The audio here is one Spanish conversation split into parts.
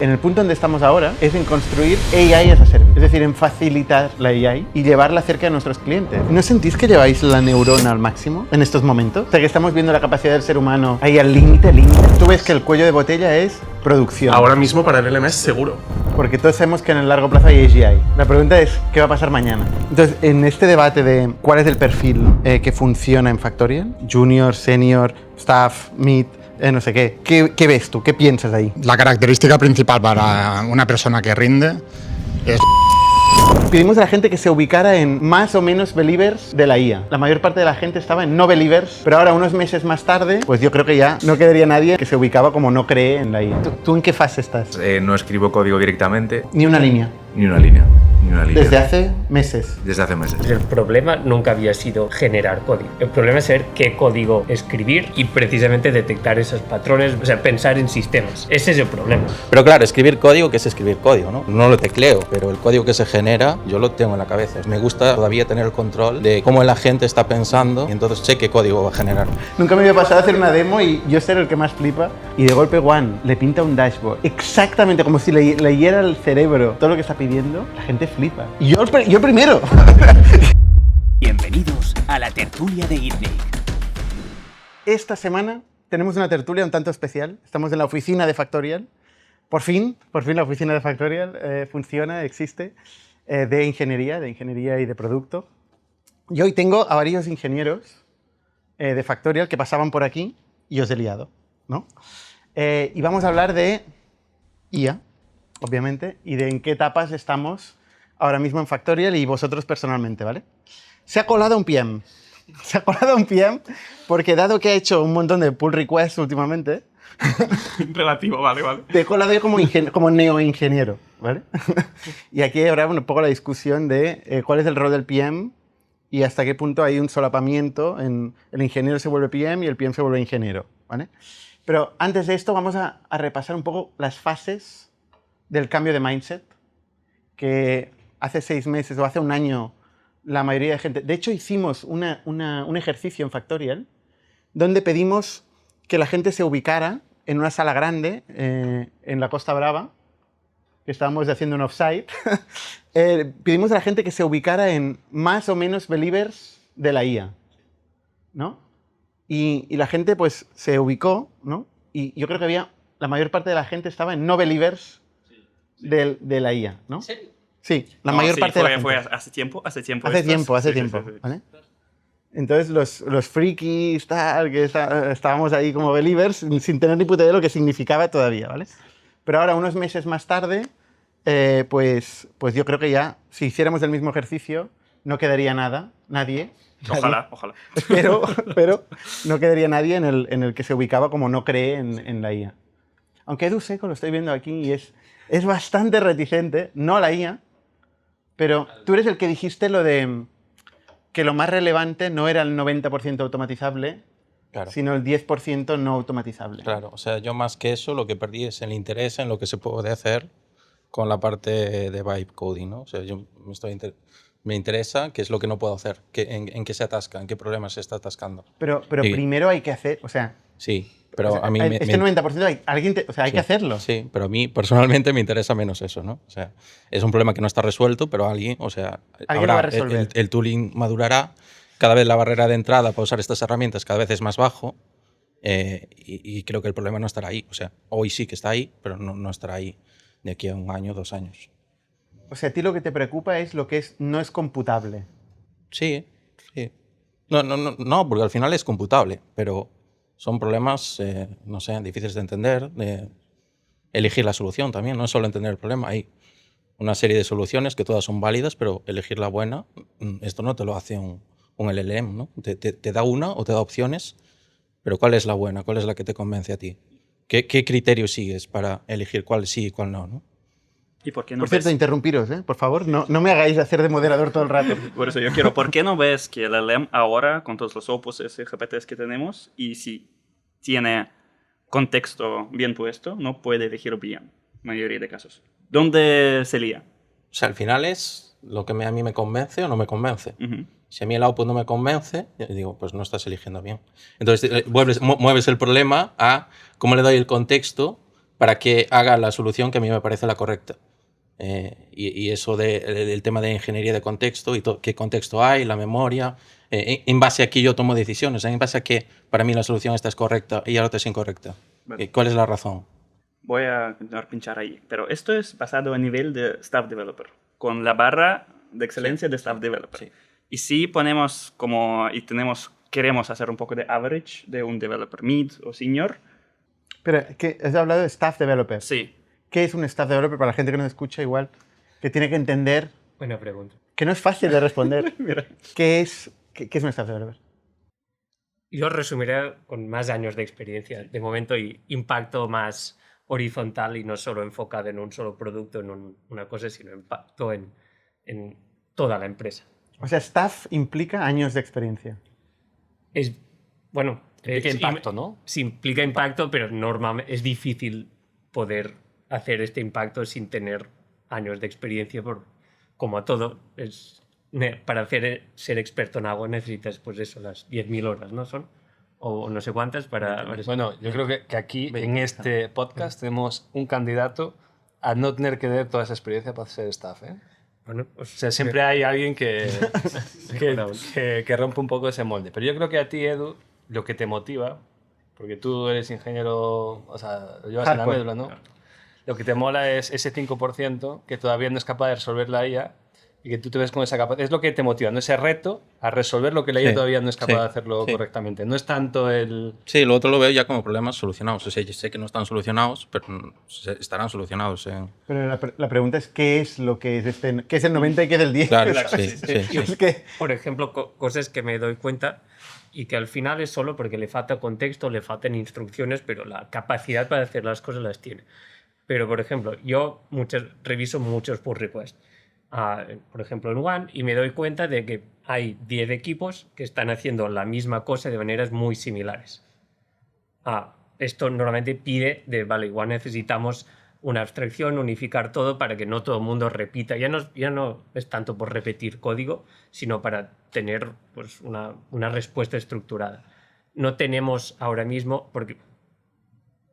En el punto donde estamos ahora es en construir AI as a service, es decir, en facilitar la AI y llevarla cerca de nuestros clientes. ¿No sentís que lleváis la neurona al máximo en estos momentos? O sea, que estamos viendo la capacidad del ser humano ahí al límite. Tú ves que el cuello de botella es producción. Ahora mismo para el LMS seguro. Porque todos sabemos que en el largo plazo hay AGI. La pregunta es, ¿qué va a pasar mañana? Entonces, en este debate de cuál es el perfil que funciona en Factorial, junior, senior, staff, mid, no sé qué ves tú? ¿Qué piensas ahí? La característica principal para una persona que rinde es... Pedimos a la gente que se ubicara en más o menos believers de la IA. La mayor parte de la gente estaba en no believers, pero ahora unos meses más tarde, pues yo creo que ya no quedaría nadie que se ubicaba como no cree en la IA. ¿Tú en qué fase estás? No escribo código directamente. Ni una línea. Ni una línea. Desde hace meses. Desde hace meses. El problema nunca había sido generar código. El problema es saber qué código escribir y precisamente detectar esos patrones, o sea, pensar en sistemas. Ese es el problema. Pero claro, escribir código, ¿qué es escribir código? No lo tecleo, pero el código que se genera yo lo tengo en la cabeza. Me gusta todavía tener el control de cómo la gente está pensando y entonces sé qué código va a generar. Nunca me había pasado a hacer una demo y yo ser el que más flipa y de golpe Juan le pinta un dashboard exactamente como si leyera el cerebro todo lo que está pidiendo. La gente flipa. Y yo primero. Bienvenidos a la tertulia de ITNIC. Esta semana tenemos una tertulia un tanto especial. Estamos en la oficina de Factorial. Por fin la oficina de Factorial funciona, existe, de ingeniería y de producto. Y hoy tengo a varios ingenieros de Factorial que pasaban por aquí y os he liado, ¿no? Y vamos a hablar de IA, obviamente, y de en qué etapas estamos ahora mismo en Factorial y vosotros personalmente, ¿vale? Se ha colado un PM. Se ha colado un PM porque dado que ha hecho un montón de pull requests últimamente... Relativo, vale. Te he colado yo como neoingeniero, ¿vale? Y aquí habrá un poco la discusión de cuál es el rol del PM y hasta qué punto hay un solapamiento en el ingeniero se vuelve PM y el PM se vuelve ingeniero, ¿vale? Pero antes de esto vamos a repasar un poco las fases del cambio de mindset que hace 6 meses o hace un año la mayoría de gente... De hecho, hicimos un ejercicio en Factorial donde pedimos que la gente se ubicara en una sala grande en la Costa Brava, que estábamos haciendo un offsite. Pedimos a la gente que se ubicara en más o menos believers de la IA, ¿no? Y la gente pues se ubicó, ¿no? Y yo creo que la mayor parte de la gente estaba en no believers de la IA, ¿no? ¿En serio? Sí, la mayor parte de la gente. Fue hace tiempo. Hace tiempo, Sí. ¿vale? Entonces los frikis, tal, que estábamos ahí como believers sin tener ni puta idea de lo que significaba todavía, ¿vale? Pero ahora, unos meses más tarde, pues yo creo que ya, si hiciéramos el mismo ejercicio, no quedaría nadie. Ojalá. Pero no quedaría nadie en el que se ubicaba como no cree en la IA. Aunque Edu Seco, lo estoy viendo aquí, y es bastante reticente, no a la IA, pero tú eres el que dijiste lo de que lo más relevante no era el 90% automatizable, Claro. sino el 10% no automatizable. Claro, o sea, yo más que eso lo que perdí es el interés en lo que se puede hacer con la parte de vibe coding, ¿no? O sea, me interesa qué es lo que no puedo hacer, en qué se atasca, en qué problemas se está atascando. Pero Y- primero hay que hacer, o sea... Sí, pero o sea, a mí... este 90% hay que hacerlo. Sí, pero a mí personalmente me interesa menos eso, ¿no? O sea, es un problema que no está resuelto, pero alguien lo va a resolver. El tooling madurará, cada vez la barrera de entrada para usar estas herramientas cada vez es más bajo y creo que el problema no estará ahí. O sea, hoy sí que está ahí, pero no estará ahí de aquí a 1 año, 2 años. O sea, a ti lo que te preocupa es lo que no es computable. Sí. No, porque al final es computable, pero son problemas, no sé, difíciles de entender, de elegir la solución también, no es solo entender el problema, hay una serie de soluciones que todas son válidas, pero elegir la buena, esto no te lo hace un LLM, ¿no? Te da una o te da opciones, pero ¿cuál es la buena? ¿Cuál es la que te convence a ti? ¿Qué criterio sigues para elegir cuál sí y cuál no, ¿no? ¿Y por qué no Por cierto, interrumpiros, por favor, no me hagáis hacer de moderador todo el rato. Por eso yo quiero, ¿por qué no ves que el LLM ahora, con todos los Opus y GPTs que tenemos, y si tiene contexto bien puesto, no puede elegir bien, mayoría de casos? ¿Dónde se lía? O sea, al final es lo que a mí me convence o no me convence. Uh-huh. Si a mí el output no me convence, yo digo, pues no estás eligiendo bien. Entonces mueves el problema a cómo le doy el contexto para que haga la solución que a mí me parece la correcta. Y eso del tema de ingeniería de contexto y qué contexto hay, la memoria, en base a que yo tomo decisiones, en base a que para mí la solución esta es correcta y la otra es incorrecta. Vale. ¿Cuál es la razón? Voy a continuar a pinchar ahí. Pero esto es basado a nivel de Staff Developer, con la barra de excelencia de Staff Developer. Sí. Y si ponemos queremos hacer un poco de average de un developer mid o senior, Pero has hablado de staff developer. sí. ¿Qué es un staff developer para la gente que nos escucha igual? Que tiene que entender Buena pregunta. que no es fácil de responder. ¿Qué es un staff developer? Yo resumiré con más años de experiencia, de momento, y impacto más horizontal y no solo enfocado en un solo producto, en una cosa, sino impacto en toda la empresa. O sea, staff implica años de experiencia. Bueno, Implica impacto, ¿no? Sí, implica impacto, pero normalmente es difícil poder hacer este impacto sin tener años de experiencia, como a todo, para ser experto en algo necesitas, pues eso, las 10.000 horas, ¿no son? O no sé cuántas para... Bueno, yo creo que aquí, en este podcast, tenemos un candidato a no tener que tener toda esa experiencia para ser staff, ¿eh? Bueno, pues, O sea, siempre hay alguien que rompe un poco ese molde. Pero yo creo que a ti, Edu, lo que te motiva, porque tú eres ingeniero, o sea, lo llevas en la Hardcore. médula, ¿no? Lo que te mola es ese 5% que todavía no es capaz de resolver la IA y que tú te ves con esa capacidad. Es lo que te motiva, ¿no? Ese reto a resolver lo que la IA Sí, todavía no es capaz sí, de hacerlo sí. correctamente. No es tanto el... Sí, lo otro lo veo ya como problemas solucionados. O sea, yo sé que no están solucionados, pero estarán solucionados. Pero la pregunta es ¿qué es lo que es qué es el 90 y qué es el 10? Claro, ¿Sabes? sí, sí. Es que por ejemplo, cosas que me doy cuenta y que al final es solo porque le falta contexto, le faltan instrucciones, pero la capacidad para hacer las cosas las tiene. Pero, por ejemplo, yo reviso muchos pull requests, por ejemplo, en One, y me doy cuenta de que hay 10 equipos que están haciendo la misma cosa de maneras muy similares. Esto normalmente pide vale, igual necesitamos una abstracción, unificar todo para que no todo el mundo repita. Ya no es tanto por repetir código, sino para tener pues, una respuesta estructurada. No tenemos ahora mismo, porque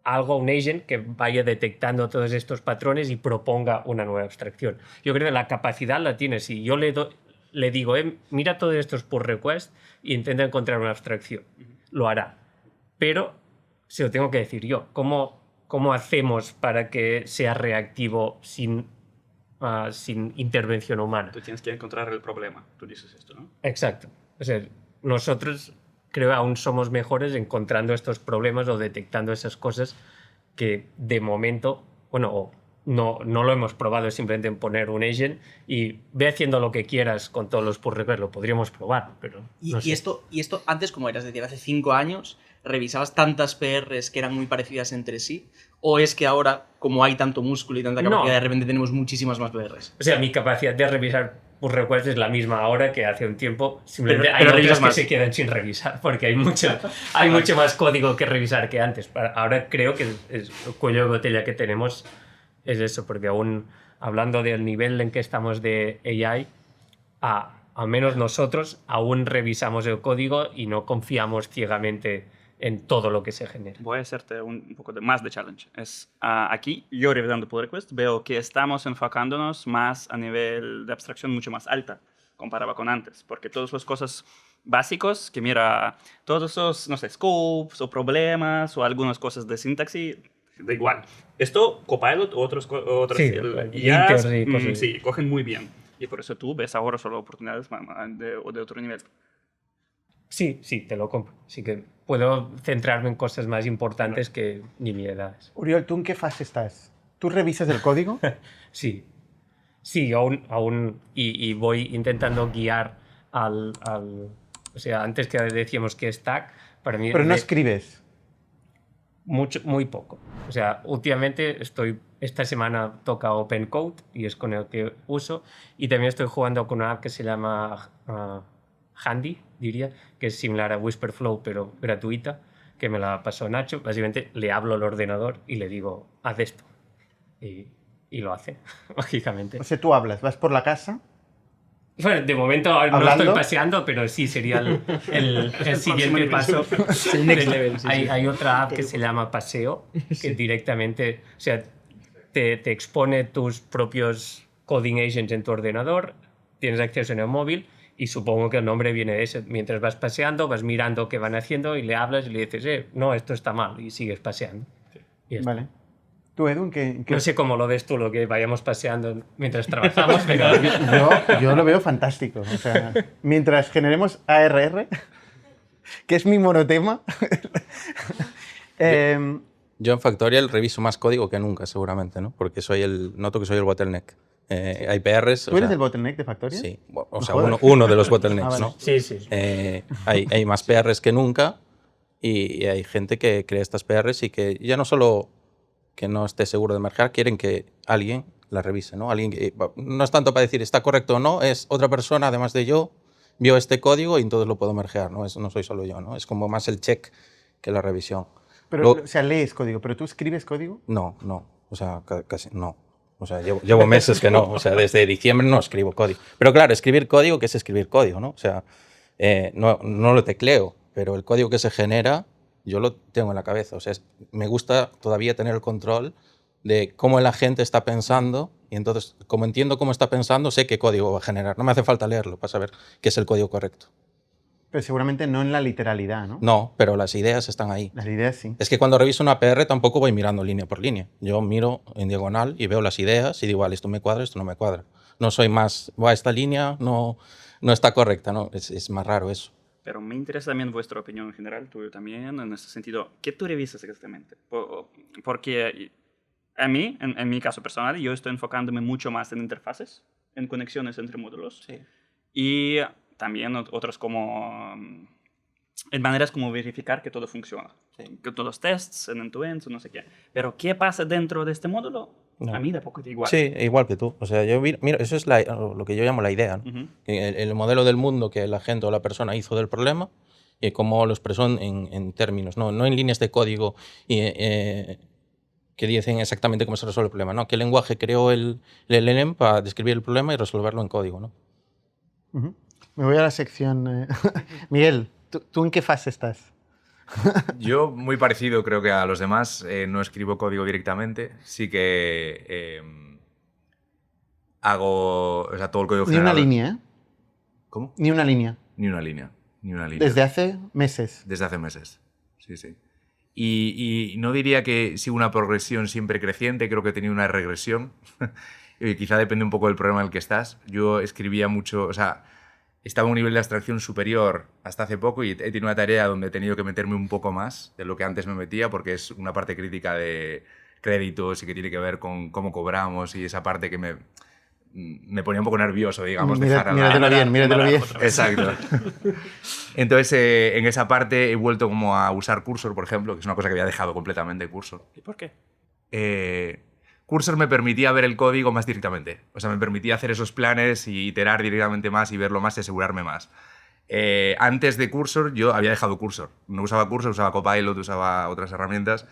un agent que vaya detectando todos estos patrones y proponga una nueva abstracción. Yo creo que la capacidad la tiene. Si yo le digo, mira todos estos pull requests e intenta encontrar una abstracción, lo hará. Pero se lo tengo que decir yo. ¿Cómo hacemos para que sea reactivo sin intervención humana? Tú tienes que encontrar el problema. Tú dices esto, ¿no? Exacto. O sea, nosotros creo aún somos mejores encontrando estos problemas o detectando esas cosas que de momento, bueno, no lo hemos probado, es simplemente en poner un agent y ve haciendo lo que quieras con todos los pull requests, lo podríamos probar, pero no sé. Y esto antes, ¿cómo eras? Es decir, hace 5 años, ¿revisabas tantas PRs que eran muy parecidas entre sí? ¿O es que ahora, como hay tanto músculo y tanta capacidad, de repente tenemos muchísimas más PRs? O sea, mi capacidad de revisar pull requests es la misma ahora que hace un tiempo. Simplemente Pero hay otras revisas que más. se quedan sin revisar porque hay mucho más código que revisar que antes. Ahora creo que el cuello de botella que tenemos es eso, porque aún hablando del nivel en que estamos de AI, al menos nosotros aún revisamos el código y no confiamos ciegamente en todo lo que se genera. Voy a hacerte un poco más de challenge. Aquí, yo revisando pull request, veo que estamos enfocándonos más a nivel de abstracción mucho más alta comparado con antes, porque todas las cosas básicos, que mira, todos esos, no sé, scopes o problemas o algunas cosas de sintaxis, da igual. Esto, Copilot o otros Sí, IAs, Inters y cosas. sí, cogen muy bien. Y por eso tú ves ahora solo oportunidades de otro nivel. Sí, te lo compro. Así que puedo centrarme en cosas más importantes que nimiedades. Uriol, ¿tú en qué fase estás? ¿Tú revisas el código? Sí, aún y voy intentando guiar al... O sea, antes que decíamos que stack, para mí... Pero no escribes. Muy poco. O sea, últimamente esta semana toca OpenCode y es con el que uso, y también estoy jugando con una app que se llama Handy, diría, que es similar a Whisperflow pero gratuita, que me la pasó Nacho. Básicamente le hablo al ordenador y le digo, haz esto, y lo hace, mágicamente. O sea, tú hablas, vas por la casa Bueno, de momento no ¿Hablando? estoy paseando, pero sí sería el siguiente paso. Hay otra app que se llama Paseo, que directamente, o sea, te expone tus propios coding agents en tu ordenador, tienes acceso en el móvil y supongo que el nombre viene de eso. Mientras vas paseando, vas mirando qué van haciendo y le hablas y le dices, no, esto está mal, y sigues paseando. Y ya está. Vale. ¿Tú, Edu, qué? No sé cómo lo ves tú, lo que vayamos paseando mientras trabajamos, pero... Yo lo veo fantástico. O sea, mientras generemos ARR, que es mi monotema. Yo en Factorial reviso más código que nunca, seguramente, ¿no? Porque noto que soy el bottleneck. Hay PRs... ¿Tú eres el bottleneck de Factorial? Sí, o sea, Joder. uno de los bottlenecks, Vale. ¿no? Sí, sí. Hay más PRs que nunca y hay gente que crea estas PRs y que ya no solo que no esté seguro de mergear, quieren que alguien la revise, ¿no? Alguien que, no es tanto para decir está correcto o no, es otra persona, además de yo, vio este código y entonces lo puedo mergear, ¿no? No soy solo yo, ¿no? Es como más el check que la revisión. Pero, o sea, lees código, ¿pero tú escribes código? No, o sea, casi no. O sea, llevo meses que no. O sea, desde diciembre no escribo código. Pero claro, escribir código, ¿qué es escribir código, no? O sea, no lo tecleo, pero el código que se genera yo lo tengo en la cabeza. O sea, me gusta todavía tener el control de cómo la gente está pensando y entonces, como entiendo cómo está pensando, sé qué código va a generar. No me hace falta leerlo para saber qué es el código correcto. Pero seguramente no en la literalidad, ¿no? No, pero las ideas están ahí. Las ideas sí. Es que cuando reviso una PR tampoco voy mirando línea por línea. Yo miro en diagonal y veo las ideas y digo, vale, esto me cuadra, esto no me cuadra. No soy más, esta línea no está correcta, ¿no? Es más raro eso. Pero me interesa también vuestra opinión en general, tuyo también, en ese sentido. ¿Qué tú revisas exactamente? Porque a mí, en mi caso personal, yo estoy enfocándome mucho más en interfaces, en conexiones entre módulos. Sí. Y también otros como... en maneras como verificar que todo funciona. Sí. Que todos los tests, en end-to-end, no sé qué. Pero ¿qué pasa dentro de este módulo? No. A mí de poco igual. Sí, igual que tú. O sea, yo miro, eso es lo que yo llamo la idea, ¿no? El modelo del mundo que la gente o la persona hizo del problema y cómo lo expresó en términos, no en líneas de código que dicen exactamente cómo se resuelve el problema, ¿no? ¿Qué lenguaje creó el LLM para describir el problema y resolverlo en código, ¿no? Me voy a la sección... Miguel, ¿tú en qué fase estás? Yo, muy parecido creo que a los demás, no escribo código directamente, sí que hago, o sea, todo el código Ni una generado. línea, ¿eh? ¿Cómo? Ni una línea. Ni una línea. Desde hace meses. Desde hace meses, sí. Y no diría que sigo una progresión siempre creciente, creo que he tenido una regresión. Y quizá depende un poco del problema en el que estás. Yo escribía mucho, o sea, estaba a un nivel de abstracción superior hasta hace poco y he tenido una tarea donde he tenido que meterme un poco más de lo que antes me metía porque es una parte crítica de créditos y que tiene que ver con cómo cobramos y esa parte que me ponía un poco nervioso, digamos. Míratelo bien. Exacto. Entonces, en esa parte he vuelto como a usar Cursor, por ejemplo, que es una cosa que había dejado completamente Cursor. ¿Y por qué? Cursor me permitía ver el código más directamente. O sea, me permitía hacer esos planes y iterar directamente más y verlo más y asegurarme más. Antes de Cursor, yo había dejado Cursor. No usaba Cursor, usaba Copilot, usaba otras herramientas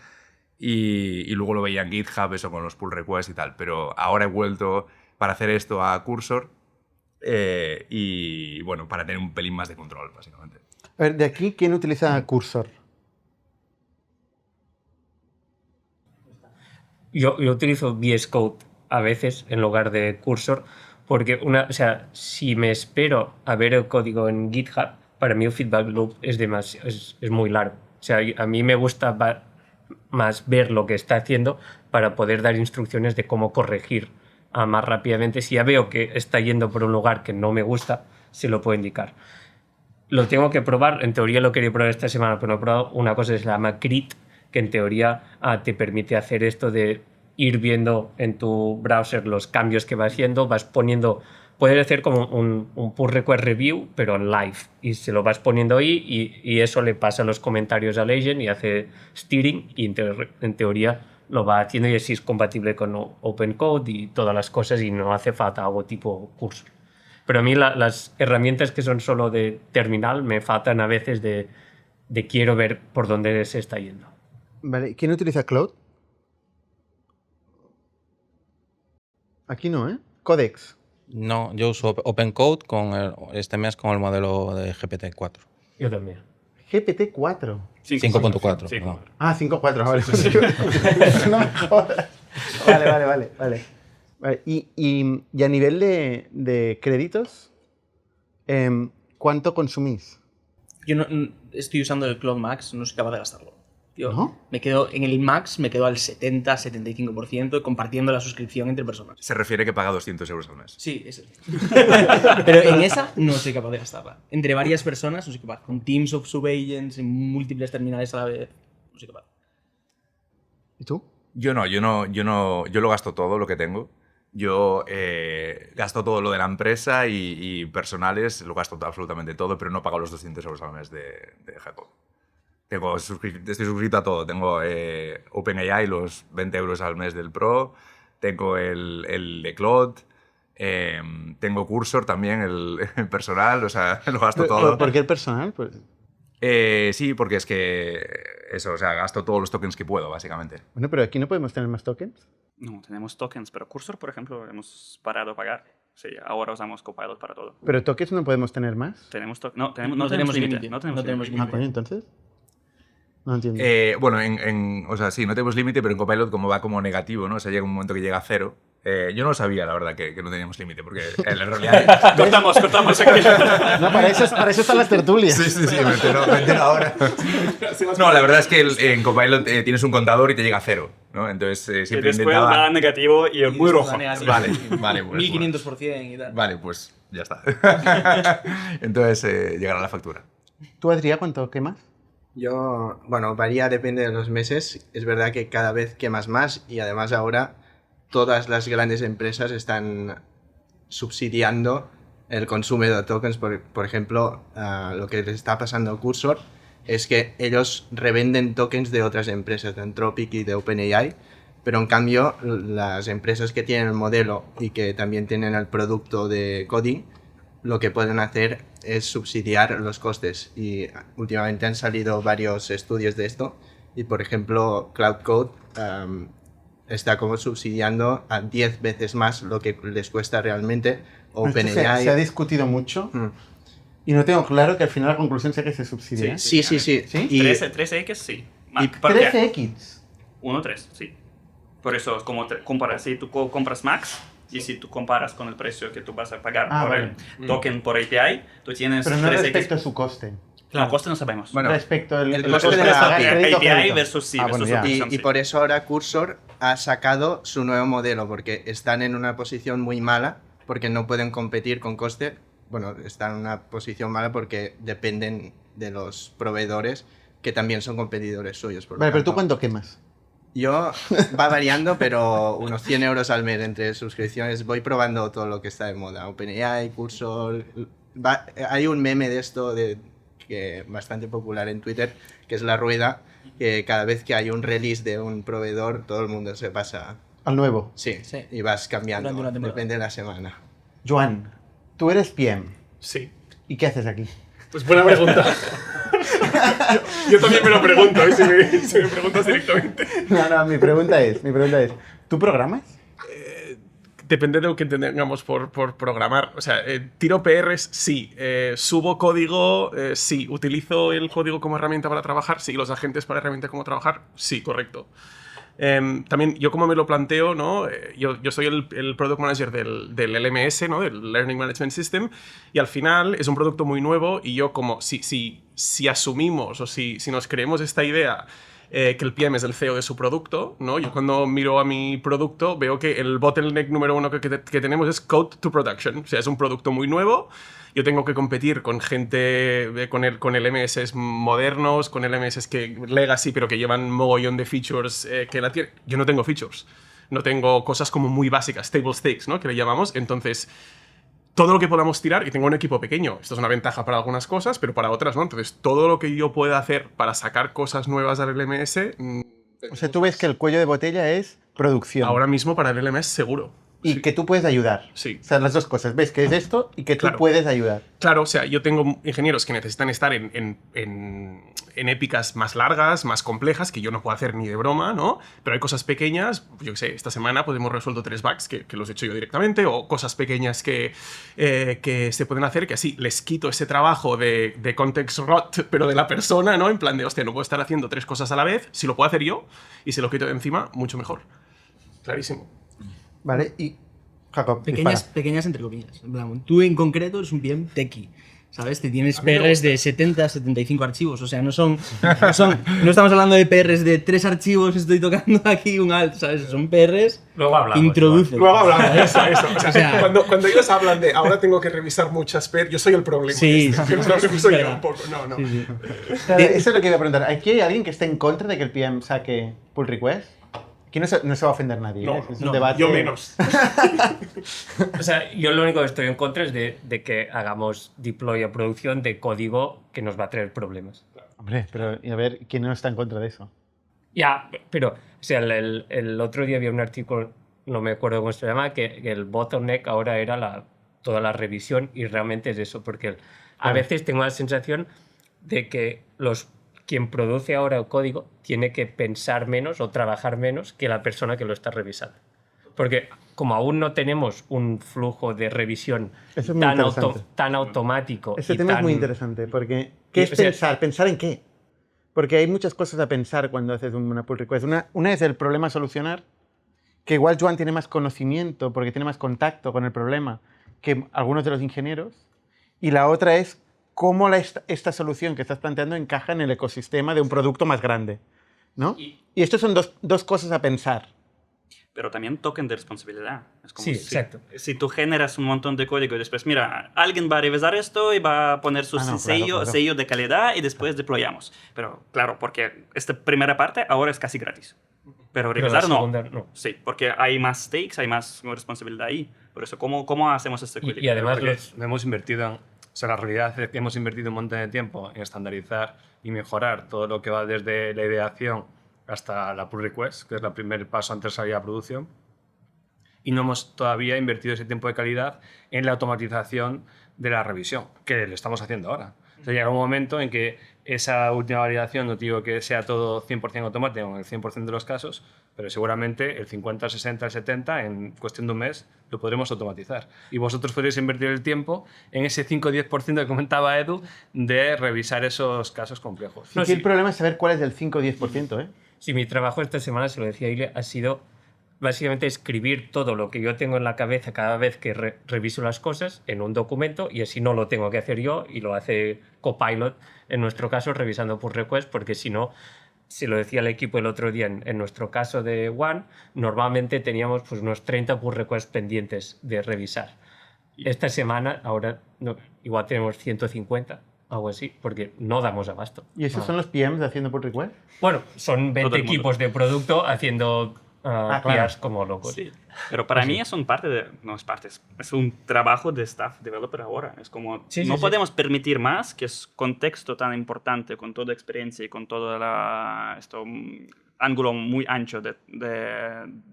y luego lo veía en GitHub, eso con los pull requests y tal. Pero ahora he vuelto para hacer esto a Cursor y, bueno, para tener un pelín más de control, básicamente. A ver, de aquí, ¿quién utiliza Cursor? Yo utilizo VS Code a veces en lugar de Cursor porque o sea, si me espero a ver el código en GitHub, para mí el feedback loop es muy largo. O sea, a mí me gusta más ver lo que está haciendo para poder dar instrucciones de cómo corregir más rápidamente. Si ya veo que está yendo por un lugar que no me gusta, se lo puedo indicar. Lo tengo que probar, en teoría lo quería probar esta semana, pero no he probado una cosa que se llama Crit, que en teoría te permite hacer esto de ir viendo en tu browser los cambios que va haciendo, vas poniendo, puedes hacer como un pull request review, pero en live, y se lo vas poniendo ahí y eso le pasa los comentarios al agent y hace steering y en teoría lo va haciendo y así es compatible con OpenCode y todas las cosas y no hace falta algo tipo Cursor. Pero a mí las herramientas que son solo de terminal me faltan a veces de quiero ver por dónde se está yendo. Vale, ¿quién utiliza Cloud? Aquí no, ¿eh? Codex. No, yo uso OpenCode este mes con el modelo de GPT-4. Yo también. GPT-4. 5.4. Sí, perdón. Ah, 5.4, vale. No me jodas. Vale. Vale, y a nivel de créditos, ¿cuánto consumís? Yo no, estoy usando el Cloud Max, no soy capaz de gastarlo. Yo ¿No? me quedo en el Max, me quedo al 70-75% compartiendo la suscripción entre personas. Se refiere que paga 200 euros al mes. Sí, eso. Pero en esa no soy capaz de gastarla. Entre varias personas no soy capaz. Con teams of subagents, en múltiples terminales a la vez, no soy capaz. ¿Y tú? Yo lo gasto todo lo que tengo. Yo gasto todo lo de la empresa y personales, lo gasto absolutamente todo, pero no pago los 200 euros al mes de Jacob. Estoy suscrito a todo. Tengo OpenAI, los 20 euros al mes del Pro. Tengo el de Claude. Tengo Cursor también, el personal. O sea, lo gasto todo. ¿Por qué el personal? Sí, porque es que eso, o sea, gasto todos los tokens que puedo, básicamente. Bueno, pero aquí no podemos tener más tokens. No, tenemos tokens, pero Cursor, por ejemplo, hemos parado de pagar. Sí, ahora usamos Copilot para todo. ¿Pero tokens no podemos tener más? Tenemos no tenemos límite. No tenemos límite. Ah, coño, entonces. No entiendo. Bueno, o sea, sí, no tenemos límite, pero en Copilot como va como negativo, ¿no? O sea, llega un momento que llega a 0. Yo no sabía, la verdad, que no teníamos límite, porque en realidad... cortamos aquí. No, para eso están las tertulias. Sí, me entero ahora. No, la verdad es que en Copilot tienes un contador y te llega a 0, ¿no? Entonces siempre Y después va negativo y muy rojo. Vale, pues... 1500% y tal. Vale, pues ya está. Entonces llegará la factura. ¿Tú, Adrià, cuánto quemas? Yo, bueno, varía, depende de los meses. Es verdad que cada vez quemas más y además ahora todas las grandes empresas están subsidiando el consumo de tokens. Por ejemplo, lo que les está pasando a Cursor es que ellos revenden tokens de otras empresas, de Anthropic y de OpenAI, pero en cambio las empresas que tienen el modelo y que también tienen el producto de coding, lo que pueden hacer es subsidiar los costes. Y últimamente han salido varios estudios de esto y, por ejemplo, Cloud Code está como subsidiando a 10 veces más lo que les cuesta realmente. OpenAI. Se ha discutido mucho y no tengo claro que al final la conclusión sea que se subsidia. Sí. Y 3X sí. ¿Y 13X? 1.3, sí. Por eso, como comparas, si tú compras Max y si tú comparas con el precio que tú vas a pagar por el token por API, tú tienes pero no 3X. Respecto a su coste. Claro, coste no sabemos. Bueno, respecto al coste de la API versus sí. Y por eso ahora Cursor ha sacado su nuevo modelo, porque están en una posición muy mala, porque no pueden competir con coste. Bueno, están en una posición mala porque dependen de los proveedores que también son competidores suyos. Vale, pero ¿tú cuánto quemas? Yo va variando, pero unos 100 euros al mes entre suscripciones. Voy probando todo lo que está de moda. OpenAI, Cursor... Hay un meme de esto que bastante popular en Twitter, que es la rueda, que cada vez que hay un release de un proveedor, todo el mundo se pasa... ¿Al nuevo? Sí. Y vas cambiando, depende de la semana. Joan, tú eres PM. Sí. ¿Y qué haces aquí? Pues buena pregunta. yo también me lo pregunto, si me preguntas directamente. No, mi pregunta es, ¿tú programas? Depende de lo que entendamos por programar. O sea, tiro PRs, sí. Subo código, sí. Utilizo el código como herramienta para trabajar, sí. Los agentes para herramienta como trabajar, sí, correcto. También, yo como me lo planteo, ¿no? Yo soy el Product Manager del LMS, ¿no? Del Learning Management System, y al final es un producto muy nuevo y yo como, si asumimos o si nos creemos esta idea que el PM es el CEO de su producto, ¿no? Yo cuando miro a mi producto veo que el bottleneck número uno que tenemos es Code to Production. O sea, es un producto muy nuevo. Yo tengo que competir con gente, con LMS modernos, con LMS que legacy, pero que llevan mogollón de features que la tienen. Yo no tengo features. No tengo cosas como muy básicas, table stakes, ¿no? Que le llamamos. Entonces, todo lo que podamos tirar, y tengo un equipo pequeño, esto es una ventaja para algunas cosas, pero para otras no. Entonces, todo lo que yo pueda hacer para sacar cosas nuevas al LMS... O sea, tú ves que el cuello de botella es producción. Ahora mismo para el LMS seguro. y que tú puedes ayudar. Sí. O sea, las dos cosas. Ves que es esto y que tú puedes ayudar. Claro, o sea, yo tengo ingenieros que necesitan estar en épicas más largas, más complejas, que yo no puedo hacer ni de broma, ¿no? Pero hay cosas pequeñas, yo qué sé, esta semana pues hemos resuelto 3 bugs que los he hecho yo directamente, o cosas pequeñas que se pueden hacer, que así les quito ese trabajo de context rot, pero de la persona, ¿no? En plan de, hostia, no puedo estar haciendo 3 cosas a la vez, si lo puedo hacer yo, y se lo quito de encima, mucho mejor. Clarísimo. Vale, y Jacob, pequeñas entre comillas. En plan, tú en concreto eres un PM techie, ¿sabes? Te tienes PRs de 70, 75 archivos, o sea, no estamos hablando de PRs de 3 archivos, estoy tocando aquí un alt, ¿sabes? Son PRs que introducen. Luego hablamos, eso. O sea, cuando ellos hablan de ahora tengo que revisar muchas PRs, yo soy el problema. Sí, no soy yo un poco, no. Sí. Claro, eso es lo que iba a preguntar. ¿Aquí hay alguien que esté en contra de que el PM saque pull request? Aquí no se va a ofender nadie, ¿eh? Es un debate. Yo menos. O sea, yo lo único que estoy en contra es de que hagamos deploy a producción de código que nos va a traer problemas. Hombre, pero a ver, ¿quién no está en contra de eso? Ya, pero, o sea, el otro día había un artículo, no me acuerdo cómo se llama, que el bottleneck ahora era toda la revisión, y realmente es eso, porque a veces tengo la sensación de que quien produce ahora el código tiene que pensar menos o trabajar menos que la persona que lo está revisando. Porque como aún no tenemos un flujo de revisión tan automático... Ese tema es muy interesante, porque ¿qué es pensar? ¿Pensar en qué? Porque hay muchas cosas a pensar cuando haces una pull request. Una es el problema a solucionar, que igual Joan tiene más conocimiento porque tiene más contacto con el problema que algunos de los ingenieros. Y la otra es cómo esta solución que estás planteando encaja en el ecosistema de un producto más grande, ¿no? Y estas son dos cosas a pensar. Pero también token de responsabilidad. Es como exacto. Si tú generas un montón de código y después, mira, alguien va a revisar esto y va a poner su sello de calidad y después deployamos. Pero claro, porque esta primera parte ahora es casi gratis. Pero revisar no. Sí, porque hay más stakes, hay más responsabilidad ahí. Por eso, ¿cómo hacemos este código? Y además hemos invertido en... O sea, la realidad es que hemos invertido un montón de tiempo en estandarizar y mejorar todo lo que va desde la ideación hasta la pull request, que es el primer paso antes de salir a producción. Y no hemos todavía invertido ese tiempo de calidad en la automatización de la revisión, que le estamos haciendo ahora. O sea, llega un momento en que esa última validación, no digo que sea todo 100% automático en el 100% de los casos, pero seguramente el 50, el 60, el 70, en cuestión de un mes, lo podremos automatizar. Y vosotros podréis invertir el tiempo en ese 5 o 10% que comentaba Edu de revisar esos casos complejos. Sí, el problema es saber cuál es el 5 o 10%, ¿eh? Sí, mi trabajo esta semana, se lo decía Ile, ha sido básicamente escribir todo lo que yo tengo en la cabeza cada vez que reviso las cosas en un documento, y así no lo tengo que hacer yo y lo hace Copilot, en nuestro caso, revisando pull request, porque si no, se lo decía el equipo el otro día, en nuestro caso de One, normalmente teníamos pues unos 30 pull requests pendientes de revisar. Esta semana, ahora igual tenemos 150, algo así, porque no damos abasto. ¿Y esos son los PMs haciendo pull request? Bueno, son 20 equipos de producto haciendo PRs como locos. Sí. Pero para mí es un trabajo de staff developer ahora. Es como, no podemos permitir más que es contexto tan importante, con toda experiencia y con todo ángulo muy ancho de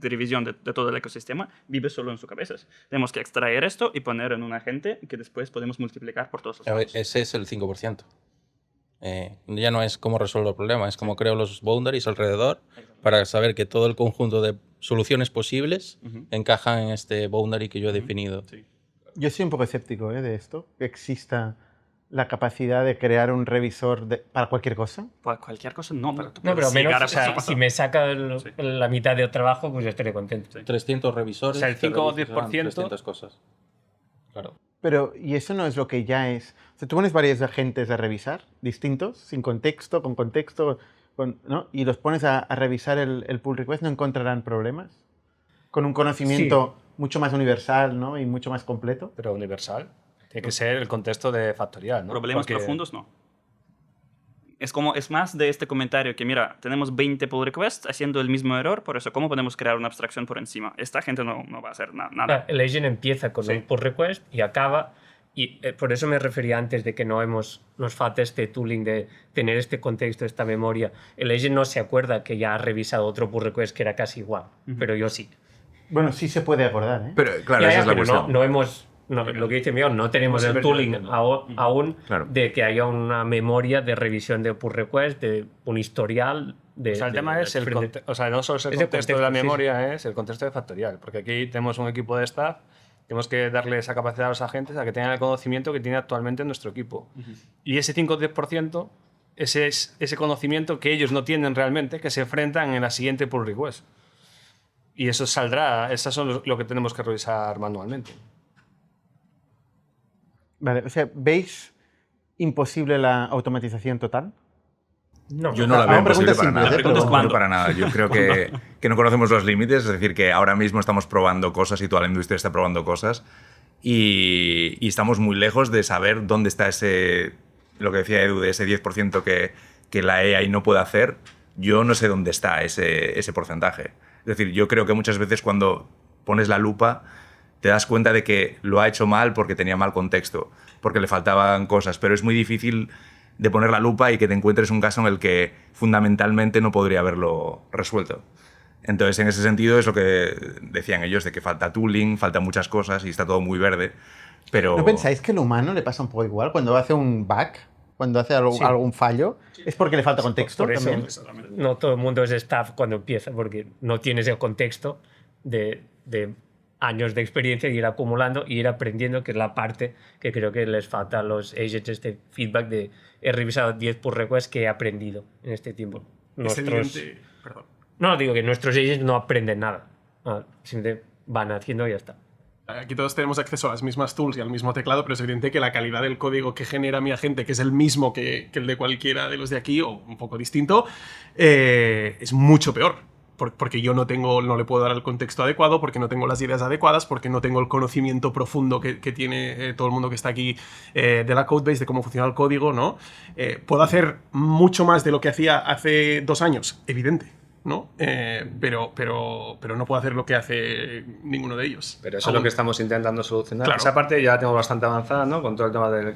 revisión de todo el ecosistema, vive solo en sus cabezas. Tenemos que extraer esto y poner en un agente que después podemos multiplicar por todos los lados. Ese es el 5%. Ya no es cómo resuelvo el problema, es cómo creo los boundaries alrededor para saber que todo el conjunto de soluciones posibles encajan en este boundary que yo he definido. Sí. Yo soy un poco escéptico de esto, que exista la capacidad de crear un revisor para cualquier cosa. Para cualquier cosa no, pero menos, o sea, si me saca la mitad del trabajo, pues estaré contento. Sí. 300 revisores. O sea, el 5 o 10%. 300 cosas. Claro. Pero, ¿y eso no es lo que ya es? O sea, tú pones varios agentes a revisar, distintos, sin contexto, con contexto, ¿no? Y los pones a revisar el pull request, ¿no encontrarán problemas? Con un conocimiento mucho más universal, ¿no? Y mucho más completo. Pero universal. Tiene que ser el contexto de factorial, ¿no? Problemas profundos, no. Es más de este comentario que, mira, tenemos 20 pull requests haciendo el mismo error, por eso, ¿cómo podemos crear una abstracción por encima? Esta gente no va a hacer nada. El agent empieza con un pull request y acaba, y por eso me refería antes de que nos falta este tooling de tener este contexto, esta memoria. El agent no se acuerda que ya ha revisado otro pull request que era casi igual, pero yo sí. Bueno, sí se puede acordar, ¿eh? Pero claro, Ya, esa es la pero cuestión. no hemos, lo que dice Miguel, no tenemos el tooling aún Claro. de que haya una memoria de revisión de pull request, de un historial de... O sea, el tema es el diferente- o sea, no solo es el Ese contexto de la contexto, sí, memoria, es el contexto de factorial. Porque aquí tenemos un equipo de staff, tenemos que darle esa capacidad a los agentes a que tengan el conocimiento que tiene actualmente nuestro equipo. Y ese 5 o 10%, ese es ese conocimiento que ellos no tienen realmente, que se enfrentan en la siguiente pull request. Y eso saldrá, esas son lo que tenemos que revisar manualmente. Vale, o sea, ¿veis imposible la automatización total? No. Yo no la veo imposible para nada. pero No para nada. Yo creo que no conocemos los límites, es decir, que ahora mismo estamos probando cosas y toda la industria está probando cosas y estamos muy lejos de saber dónde está lo que decía Edu, de ese 10% que la AI no puede hacer. Yo no sé dónde está ese porcentaje. Es decir, yo creo que muchas veces cuando pones la lupa te das cuenta de que lo ha hecho mal porque tenía mal contexto, porque le faltaban cosas, pero es muy difícil de poner la lupa y que te encuentres un caso en el que fundamentalmente no podría haberlo resuelto. Entonces, en ese sentido es lo que decían ellos, de que falta tooling, faltan muchas cosas y está todo muy verde, pero... ¿No pensáis que al humano le pasa un poco igual cuando hace un bug, cuando hace algún fallo? ¿Es porque le falta contexto Por eso también? no todo el mundo es staff cuando empieza, porque no tienes el contexto de años de experiencia y ir acumulando y ir aprendiendo, que es la parte que creo que les falta a los agents, este feedback de he revisado 10 pull requests que he aprendido en este tiempo. Perdón. No, digo que nuestros agents no aprenden nada. Simplemente van haciendo y ya está. Aquí todos tenemos acceso a las mismas tools y al mismo teclado, pero es evidente que la calidad del código que genera mi agente, que es el mismo que el de cualquiera de los de aquí, o un poco distinto, es mucho peor. Porque yo no le puedo dar el contexto adecuado, porque no tengo las ideas adecuadas, porque no tengo el conocimiento profundo que tiene todo el mundo que está aquí de la codebase, de cómo funciona el código, ¿no? Puedo hacer mucho más de lo que hacía hace 2 años, evidente, ¿no? Pero no puedo hacer lo que hace ninguno de ellos. Pero eso es lo que estamos intentando solucionar. Claro. Esa parte ya la tengo bastante avanzada, ¿no? Con todo el tema de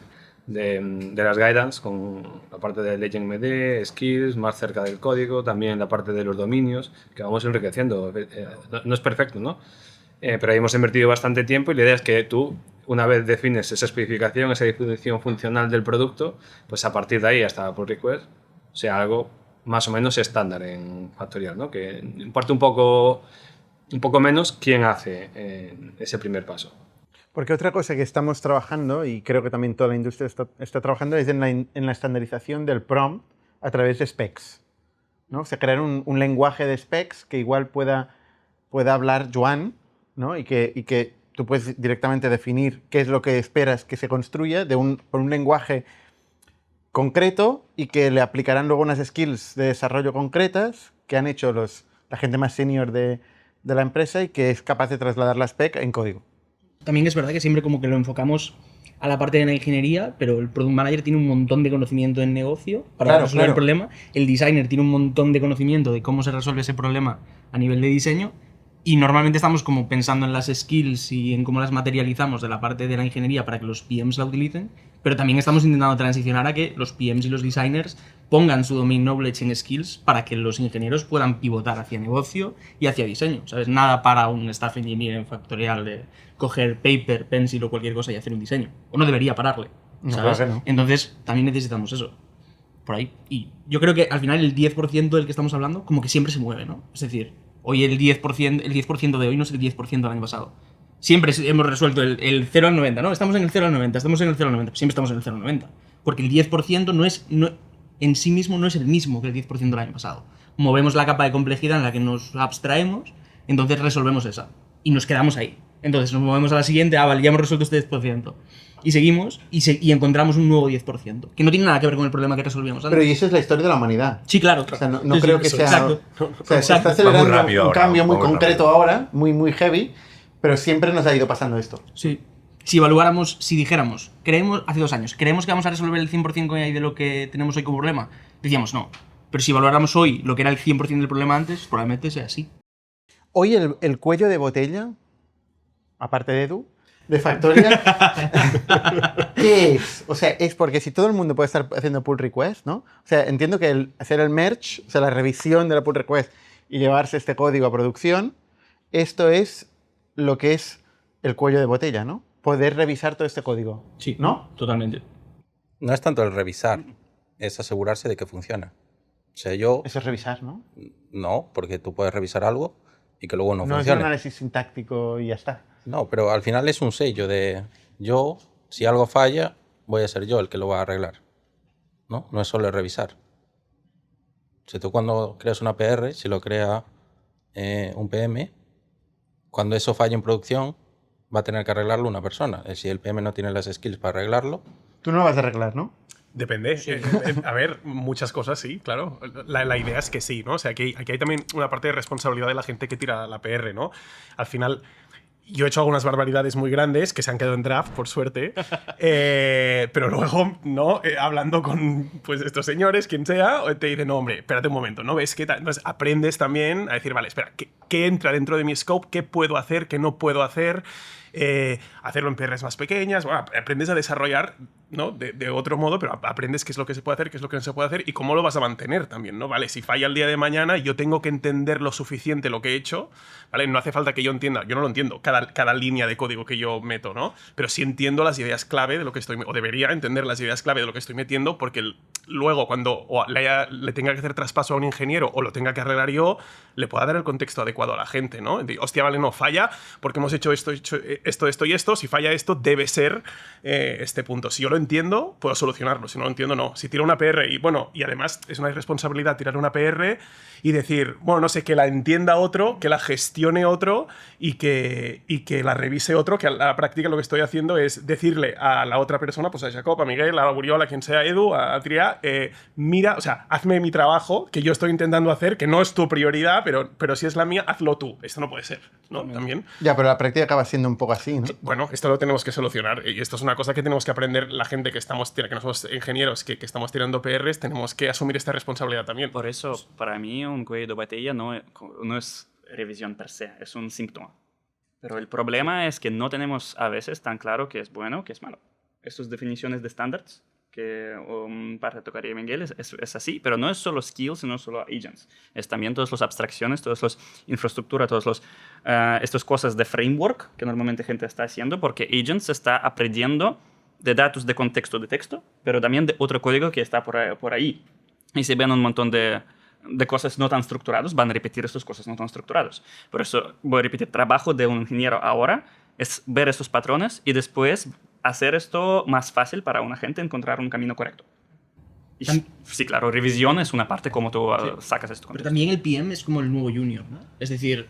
las guidance, con la parte de Legend MD, skills, más cerca del código, también la parte de los dominios, que vamos enriqueciendo. No es perfecto, ¿no? Pero ahí hemos invertido bastante tiempo y la idea es que tú, una vez defines esa especificación, esa definición funcional del producto, pues a partir de ahí hasta pull request sea algo más o menos estándar en Factorial, ¿no? Que importa un poco menos quién hace ese primer paso. Porque otra cosa que estamos trabajando, y creo que también toda la industria está trabajando, es en la estandarización del prompt a través de specs, ¿no? O sea, crear un lenguaje de specs que igual pueda hablar Joan, ¿no? Y que tú puedes directamente definir qué es lo que esperas que se construya por un lenguaje concreto y que le aplicarán luego unas skills de desarrollo concretas que han hecho la gente más senior de la empresa y que es capaz de trasladar la spec en código. También es verdad que siempre como que lo enfocamos a la parte de la ingeniería, pero el product manager tiene un montón de conocimiento en negocio para resolver el problema. El designer tiene un montón de conocimiento de cómo se resuelve ese problema a nivel de diseño. Y normalmente estamos como pensando en las skills y en cómo las materializamos de la parte de la ingeniería para que los PMs la utilicen, pero también estamos intentando transicionar a que los PMs y los designers pongan su domain knowledge en skills para que los ingenieros puedan pivotar hacia negocio y hacia diseño. ¿Sabes? Nada para un staff engineer en Factorial de coger paper, pencil o cualquier cosa y hacer un diseño. O no debería pararle. ¿Sabes? No. Entonces también necesitamos eso. Por ahí. Y yo creo que al final el 10% del que estamos hablando como que siempre se mueve, ¿no? Es decir, hoy el 10% de hoy no es el 10% del año pasado. Siempre hemos resuelto el 0 al 90, ¿no? Estamos en el 0 al 90, estamos en el 0 al 90. Siempre estamos en el 0 al 90. Porque el 10% en sí mismo no es el mismo que el 10% del año pasado. Movemos la capa de complejidad en la que nos abstraemos, entonces resolvemos esa. Y nos quedamos ahí. Entonces nos movemos a la siguiente, vale, ya hemos resuelto este 10%. Y seguimos y encontramos un nuevo 10%, que no tiene nada que ver con el problema que resolvíamos antes. Pero y esa es la historia de la humanidad. Sí, claro. O sea, no creo que sea... Exacto. O sea, se está acelerando Va muy rápido un ahora, cambio muy va muy concreto rápido. ahora, muy heavy, pero siempre nos ha ido pasando esto. Sí. Si dijéramos, hace 2 años, ¿creemos que vamos a resolver el 100% que hay de lo que tenemos hoy como problema? Decíamos no. Pero si valoráramos hoy lo que era el 100% del problema antes, probablemente sea así. Hoy el cuello de botella, aparte de Edu, de Factorial, ¿qué es? O sea, es porque si todo el mundo puede estar haciendo pull request, ¿no? O sea, entiendo que hacer el merge, o sea, la revisión de la pull request y llevarse este código a producción, esto es lo que es el cuello de botella, ¿no? Poder revisar todo este código. Sí, ¿No? totalmente. No es tanto el revisar, es asegurarse de que funciona. O sea, yo... Eso es revisar, ¿no? No, porque tú puedes revisar algo y que luego no No es funcione. un análisis sintáctico y ya está. No, pero al final es un sello de yo, si algo falla, voy a ser yo el que lo va a arreglar. No, no es solo el revisar. Si tú cuando creas una PR, si lo crea un PM, cuando eso falla en producción, va a tener que arreglarlo una persona. Si el PM no tiene las skills para arreglarlo... Tú no lo vas a arreglar, ¿no? Depende. A ver, muchas cosas sí, claro. La idea es que sí, ¿no? O sea, aquí hay también una parte de responsabilidad de la gente que tira la PR, ¿no? Al final, yo he hecho algunas barbaridades muy grandes que se han quedado en draft, por suerte, pero luego, ¿no? Hablando con pues, estos señores, quien sea, te dicen, no, hombre, espérate un momento, ¿no? ¿Ves qué tal? Entonces aprendes también a decir, vale, espera, ¿qué entra dentro de mi scope? ¿Qué puedo hacer? ¿Qué no puedo hacer? Hacerlo en PRs más pequeñas. Bueno, aprendes a desarrollar, ¿no? de otro modo, pero aprendes qué es lo que se puede hacer, qué es lo que no se puede hacer y cómo lo vas a mantener también, ¿no? Vale, si falla el día de mañana, yo tengo que entender lo suficiente lo que he hecho, ¿vale? No hace falta que yo entienda, yo no lo entiendo, cada línea de código que yo meto, ¿no? Pero sí entiendo las ideas clave de lo que estoy, o debería entender las ideas clave de lo que estoy metiendo, porque luego cuando le tenga que hacer traspaso a un ingeniero o lo tenga que arreglar yo, le pueda dar el contexto adecuado a la gente, ¿no? De, hostia, vale, no, falla porque hemos hecho esto y esto, si falla esto, debe ser este punto. Si yo lo entiendo, puedo solucionarlo, si no lo entiendo, no. Si tiro una PR y, bueno, y además es una irresponsabilidad tirar una PR y decir, bueno, no sé, que la entienda otro, que la gestione otro y que la revise otro, que a la práctica lo que estoy haciendo es decirle a la otra persona, pues a Jacob, a Miguel, a Uriol, a quien sea, Edu, a Tria, mira, o sea, hazme mi trabajo que yo estoy intentando hacer, que no es tu prioridad, pero si es la mía, hazlo tú. Esto no puede ser, ¿no? También. Ya, pero la práctica acaba siendo un poco así, ¿no? Bueno, esto lo tenemos que solucionar y esto es una cosa que tenemos que aprender la gente que no somos ingenieros, que estamos tirando PRs, tenemos que asumir esta responsabilidad también. Por eso, para mí, un cuello de botella no es revisión per se, es un síntoma. Pero el problema es que no tenemos a veces tan claro qué es bueno, qué es malo. Estas definiciones de estándares que parte tocaría Miguel es así, pero no es solo skills, no solo agents. Es también todas las abstracciones, todas las infraestructuras, todas estas cosas de framework que normalmente gente está haciendo, porque agents está aprendiendo de datos de contexto de texto, pero también de otro código que está por ahí. Y si ven un montón de cosas no tan estructuradas, van a repetir estas cosas no tan estructuradas. Por eso voy a repetir, trabajo de un ingeniero ahora es ver estos patrones y después hacer esto más fácil para una gente encontrar un camino correcto. Y sí, claro, revisión es una parte como tú sacas esto. Pero también el PM es como el nuevo junior, ¿no? Es decir,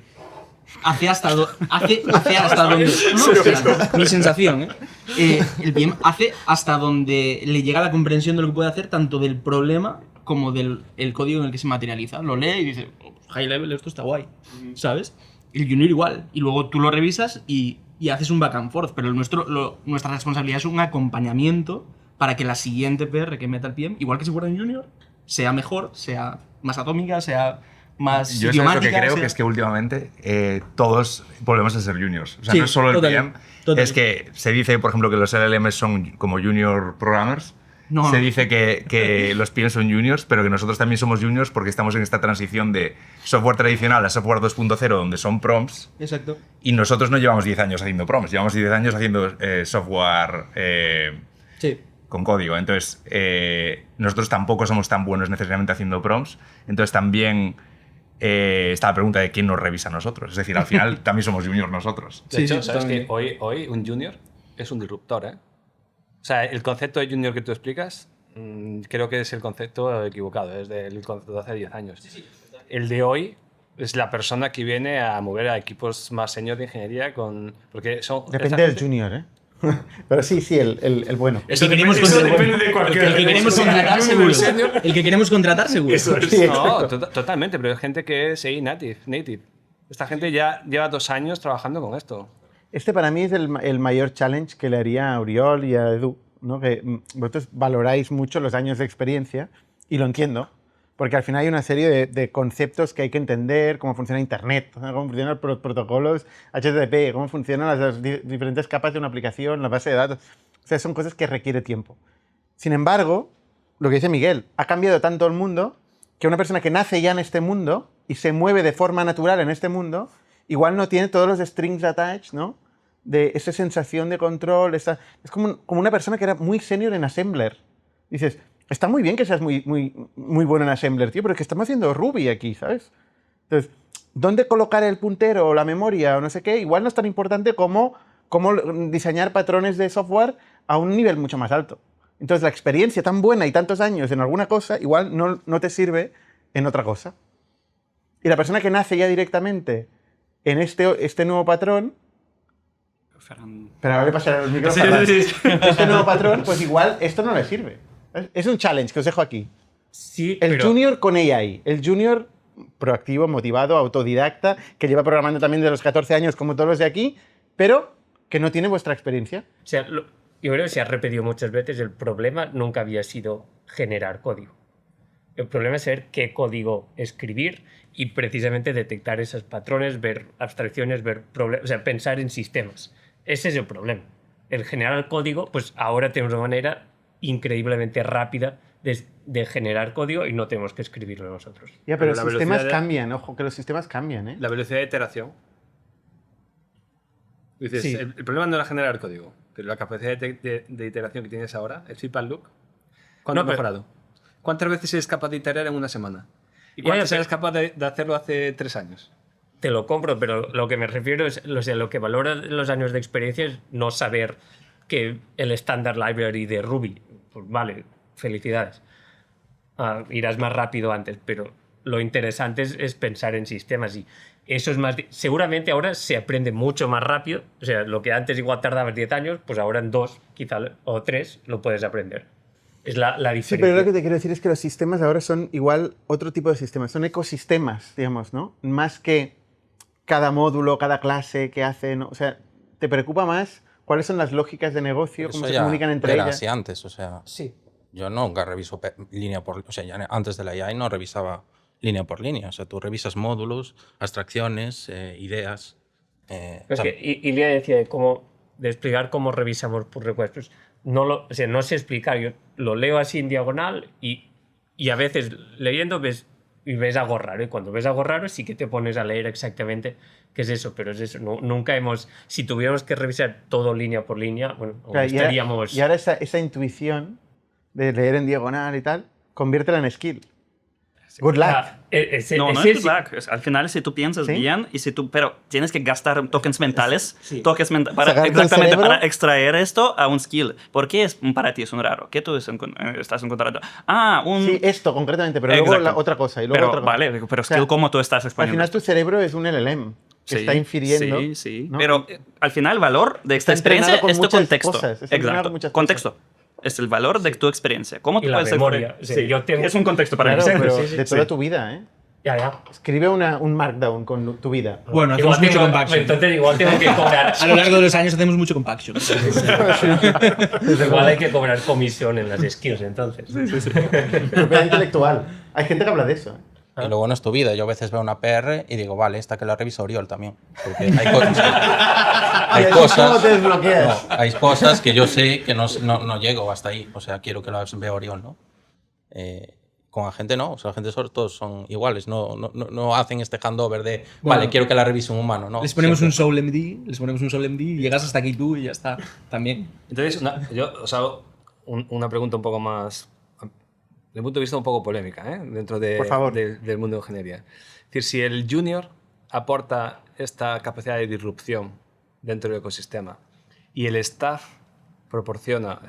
hace hasta donde... No, espera, mi sensación, el PM hace hasta donde le llega la comprensión de lo que puede hacer, tanto del problema como del código en el que se materializa. Lo lee y dice, high level, esto está guay, ¿sabes? El junior igual. Y luego tú lo revisas y haces un back and forth, pero nuestra responsabilidad es un acompañamiento para que la siguiente PR que meta el PM, igual que si fuera un junior, sea mejor, sea más atómica, sea más Yo idiomática. lo que creo sea... que es que últimamente todos volvemos a ser juniors. O sea, Sí, no es solo el PM, total. es que se dice, por ejemplo, que los LLMs son como junior programmers. No. Se dice que los PMs son juniors, pero que nosotros también somos juniors porque estamos en esta transición de software tradicional a software 2.0, donde son prompts. Exacto. Y nosotros no llevamos 10 años haciendo prompts, llevamos 10 años haciendo software Sí. con código. Entonces, nosotros tampoco somos tan buenos necesariamente haciendo prompts. Entonces, también está la pregunta de quién nos revisa a nosotros. Es decir, al final también somos juniors nosotros. De hecho, sabes que hoy un junior es un disruptor, ¿eh? O sea, el concepto de junior que tú explicas, creo que es el concepto equivocado, es del concepto de hace 10 años. El de hoy es la persona que viene a mover a equipos más senior de ingeniería porque son... Depende del junior, ¿eh? Pero sí, el bueno. Eso depende de cualquier... El que queremos contratar seguro. El que queremos contratar seguro. Eso es. Sí, No, totalmente, pero hay gente que es AI native. Esta gente ya lleva 2 años trabajando con esto. Este para mí es el mayor challenge que le haría a Uriol y a Edu, ¿no? Que vosotros valoráis mucho los años de experiencia y lo entiendo, porque al final hay una serie de conceptos que hay que entender, cómo funciona Internet, cómo funcionan los protocolos HTTP, cómo funcionan las diferentes capas de una aplicación, la base de datos. O sea, son cosas que requiere tiempo. Sin embargo, lo que dice Miguel, ha cambiado tanto el mundo que una persona que nace ya en este mundo y se mueve de forma natural en este mundo, igual no tiene todos los strings attached, ¿no? De esa sensación de control. Es como una persona que era muy senior en Assembler. Dices, está muy bien que seas muy bueno en Assembler, tío, pero es que estamos haciendo Ruby aquí, ¿sabes? Entonces, ¿dónde colocar el puntero o la memoria o no sé qué? Igual no es tan importante como diseñar patrones de software a un nivel mucho más alto. Entonces, la experiencia tan buena y tantos años en alguna cosa, igual no te sirve en otra cosa. Y la persona que nace ya directamente en este nuevo patrón... Pero ahora le pasaré el micrófono. Sí. Este nuevo patrón, pues igual esto no le sirve. Es un challenge que os dejo aquí. Sí, el junior con AI. El junior proactivo, motivado, autodidacta, que lleva programando también de los 14 años como todos los de aquí, pero que no tiene vuestra experiencia. O sea, yo creo que se ha repetido muchas veces, el problema nunca había sido generar código. El problema es saber qué código escribir y precisamente detectar esos patrones, ver abstracciones, ver problemas, o sea, pensar en sistemas. Ese es el problema. El generar código, pues ahora tenemos una manera increíblemente rápida de generar código y no tenemos que escribirlo nosotros. Ya, pero los sistemas cambian, ojo, que los sistemas cambian, ¿eh? La velocidad de iteración. Dices, Sí. el problema no era generar código, pero la capacidad de iteración que tienes ahora, el feedback loop, ¿cuánto ha mejorado? ¿Cuántas veces eres capaz de iterar en una semana? ¿Y cuántas eres capaz de hacerlo hace 3 años? Te lo compro, pero lo que me refiero es, o sea, lo que valora los años de experiencia es no saber que el standard library de Ruby, pues vale, felicidades, irás más rápido antes, pero lo interesante es pensar en sistemas y eso es más... Seguramente ahora se aprende mucho más rápido, o sea, lo que antes igual tardabas 10 años, pues ahora en 2 quizá, o 3 lo puedes aprender. Es la diferencia. Sí, pero lo que te quiero decir es que los sistemas ahora son igual otro tipo de sistemas, son ecosistemas, digamos, ¿no? Más que cada módulo, cada clase que hacen, o sea, te preocupa más cuáles son las lógicas de negocio, cómo se comunican entre era ellas. así antes, o sea, sí. Yo nunca reviso línea por... O sea, ya antes de la AI no revisaba línea por línea, o sea, tú revisas módulos, abstracciones, ideas... Es que Ilia decía de explicar cómo revisamos pull requests. Pues no sé explicar, yo lo leo así en diagonal y a veces leyendo ves algo raro y cuando ves algo raro sí que te pones a leer exactamente qué es eso, pero es eso. Nunca si tuviéramos que revisar todo línea por línea, bueno, Claro, estaríamos... y ahora esa intuición de leer en diagonal y tal, conviértela en skill. Good luck. No es good luck. Al final, si tú piensas bien, pero tienes que gastar tokens mentales, para extraer esto a un skill. ¿Por qué para ti es un raro? ¿Qué tú estás encontrando? Sí, esto concretamente, pero luego la otra cosa. Y luego otra cosa. Vale, pero skill, ¿cómo tú estás exponiendo? Al final tu cerebro es un LLM que está infiriendo. Sí. ¿no? Pero al final el valor de esta experiencia es tu contexto. Exacto. Contexto. Es el valor de tu experiencia. ¿Cómo tú puedes memoria. Es un contexto para claro, mí. pero de toda tu vida, ¿eh? Ya. Escribe un markdown con tu vida. Bueno, hacemos mucho compaction. Entonces igual tengo que cobrar... A lo largo de los años hacemos mucho compaction. Igual hay que cobrar comisión en las skills, entonces. Propiedad intelectual. Hay gente que habla de eso. Y lo bueno es tu vida. Yo a veces veo una PR y digo, vale, esta que la revisa Oriol también. Porque hay cosas... ¿Cómo te desbloqueas? Hay cosas que yo sé que no llego hasta ahí. O sea, quiero que las vea Oriol, ¿no? Con la gente no. O sea, la gente todos son iguales. No hacen este handover de, vale, quiero que la revise un humano, ¿no? Les ponemos un SoulMD y llegas hasta aquí tú y ya está. También. Entonces, yo os hago una pregunta un poco más... de un punto de vista un poco polémica, dentro del mundo de ingeniería. Es decir, si el junior aporta esta capacidad de disrupción dentro del ecosistema y el staff proporciona,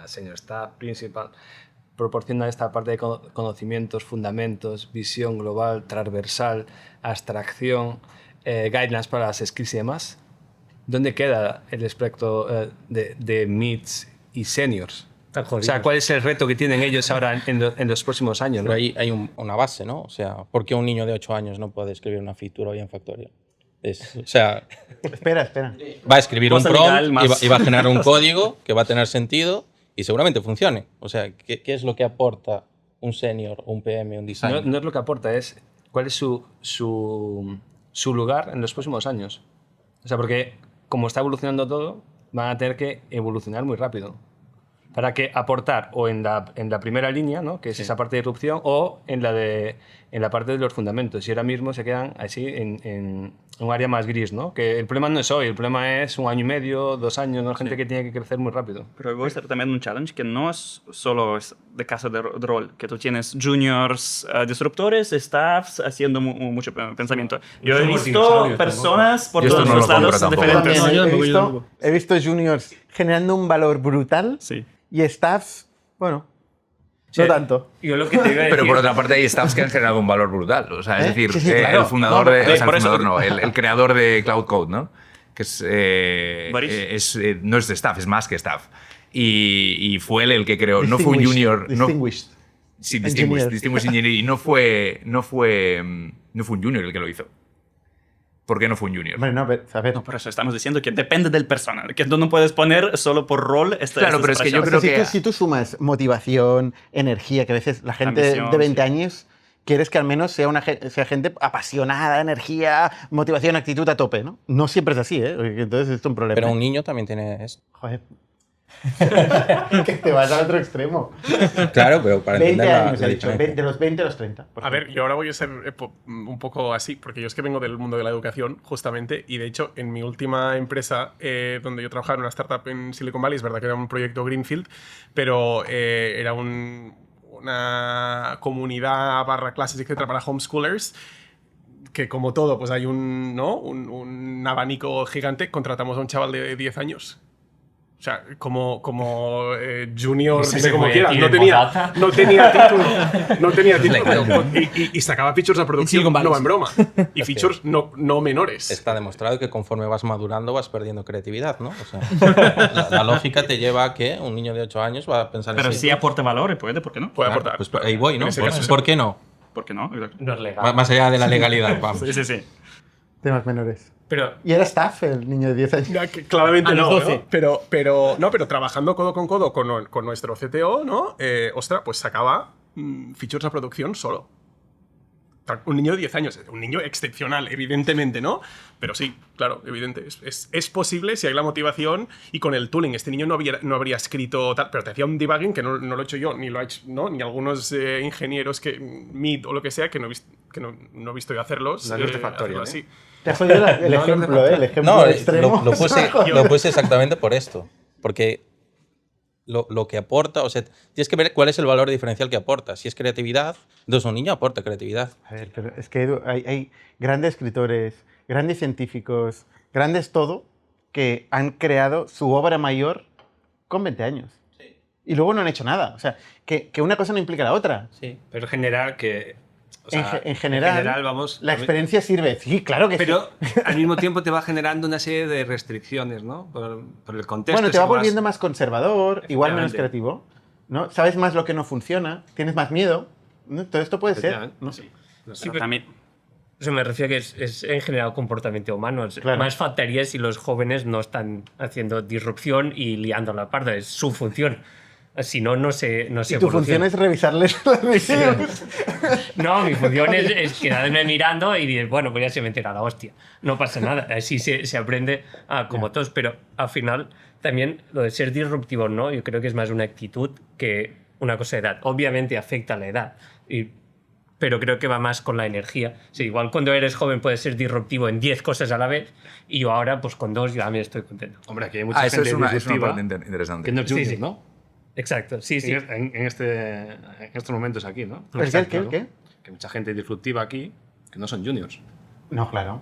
senior staff, principal, proporciona esta parte de conocimientos, fundamentos, visión global, transversal, abstracción, guidelines para las skills y demás, ¿dónde queda el espectro de mids y seniors? O sea, ¿cuál es el reto que tienen ellos ahora en los próximos años? ¿no? Pero ahí hay una base, ¿no? O sea, ¿por qué un niño de 8 años no puede escribir una feature hoy en Factorial? O sea... Espera. Va a escribir un prompt y va a generar un código que va a tener sentido y seguramente funcione. O sea, ¿qué es lo que aporta un senior, un PM, un designer? No es lo que aporta, es cuál es su lugar en los próximos años. O sea, porque como está evolucionando todo, van a tener que evolucionar muy rápido. Para que aportar o en la primera línea, ¿no? Que es esa parte de disrupción, o en la parte de los fundamentos. Y ahora mismo se quedan así en un área más gris, ¿no? Que el problema no es hoy, el problema es 1 año y medio, 2 años, ¿no? Gente que tiene que crecer muy rápido. Pero voy a estar también un challenge que no es solo de casa de rol, que tú tienes juniors, disruptores, staffs haciendo mucho pensamiento. Yo he visto personas por todos los lados diferentes. También he visto juniors generando un valor brutal y staffs, bueno, no tanto. Yo lo que te iba a decir... Pero por otra parte hay staffs que han generado un valor brutal. O sea, es decir, claro. el fundador el creador de Cloud Code, ¿no? Que no es de staff, es más que staff. Y fue él el que creó, no fue un junior. Distinguished. Sí, Distinguished Engineer. Y no fue un junior el que lo hizo. ¿Por qué no fue un junior? Bueno, no, pero, a ver. No, por eso estamos diciendo que depende del personal, que tú no puedes poner solo por rol Claro, pero es que yo creo que... Si tú sumas motivación, energía, que a veces la gente de 20 años quieres que al menos sea gente apasionada, energía, motivación, actitud a tope, ¿no? No siempre es así, ¿eh? Entonces esto es un problema. Pero un niño también tiene esto. Joder. Que te vas al otro extremo. Claro, pero para 20 entender años, la he dicho, diferencia. de los 20 a los 30. A ver, yo ahora voy a ser un poco así, porque yo es que vengo del mundo de la educación, justamente, y de hecho, en mi última empresa, donde yo trabajaba en una startup en Silicon Valley, es verdad que era un proyecto Greenfield, pero era una comunidad / clases, etcétera, para homeschoolers, que como todo, pues hay un abanico gigante. Contratamos a un chaval de 10 años. O sea, como junior, dime como quieras, no tenía título, y sacaba features a producción, no va en broma, y features no menores. Está demostrado que conforme vas madurando vas perdiendo creatividad, ¿no? O sea, la lógica te lleva a que un niño de 8 años va a pensar Pero en sí aporta valor y puede, ¿por qué no? Puede aportar. Pues ahí voy, ¿no? En ese caso, ¿Por qué no? ¿Por qué no? Exacto. No es legal. Más allá de la legalidad, vamos. Sí. Temas menores. Pero, ¿Y era staff el niño de 10 años? Ya, que claramente no, 12. ¿no? Pero trabajando codo con codo con nuestro CTO, ¿no? Ostras, pues sacaba features a producción solo. Un niño de 10 años, un niño excepcional, evidentemente, ¿no? Pero sí, claro, evidente. Es posible si hay la motivación y con el tooling. Este niño no habría escrito tal, pero te hacía un debugging que no lo he hecho yo, ni lo ha hecho, ¿no? Ni algunos ingenieros MIT o lo que sea que no he visto yo hacerlos. No es de factoría, así. Te has jodido el ejemplo, ¿eh? El ejemplo No, extremo. lo puse exactamente por esto. Porque lo que aporta, o sea, tienes que ver cuál es el valor diferencial que aporta. Si es creatividad, entonces un niño aporta creatividad. A ver, pero es que Edu, hay grandes escritores, grandes científicos, grandes todo, que han creado su obra mayor con 20 años. Sí. Y luego no han hecho nada. O sea, que una cosa no implica la otra. sí. Pero en general que... O sea, En general, vamos, la experiencia sirve. Sí, claro que pero sí. al mismo tiempo te va generando una serie de restricciones, ¿no? Por el contexto. Bueno, te va es más- volviendo más conservador, igual menos Efectivamente. creativo, ¿no? Sabes más lo que no funciona, tienes más miedo, ¿no? Todo esto puede ser, ¿no? Sí, Pero pero- también, Eso me refiero a que es en general comportamiento humano. Claro. Más faltaría si los jóvenes no están haciendo disrupción y liando la parda. Es su función. Si no, no se Y tu evoluciona. función es revisarles las reviews. No, mi función es quedarme mirando y decir, bueno, pues ya se me entera la hostia. No pasa nada. Así se aprende como todos. Pero al final, también lo de ser disruptivo, ¿no? Yo creo que es más una actitud que una cosa de edad. Obviamente afecta a la edad. Pero creo que va más con la energía. Sí, igual cuando eres joven puedes ser disruptivo en 10 cosas a la vez y yo ahora, pues con 2 ya me estoy contento. Hombre, aquí hay mucha Eso gente es una disruptiva parte interesante. que no es Sí, junior, sí. ¿no? Exacto, sí. En estos momentos aquí, ¿no? ¿El qué? ¿El qué? ¿El qué? Que mucha gente disruptiva aquí que no son juniors. No, claro.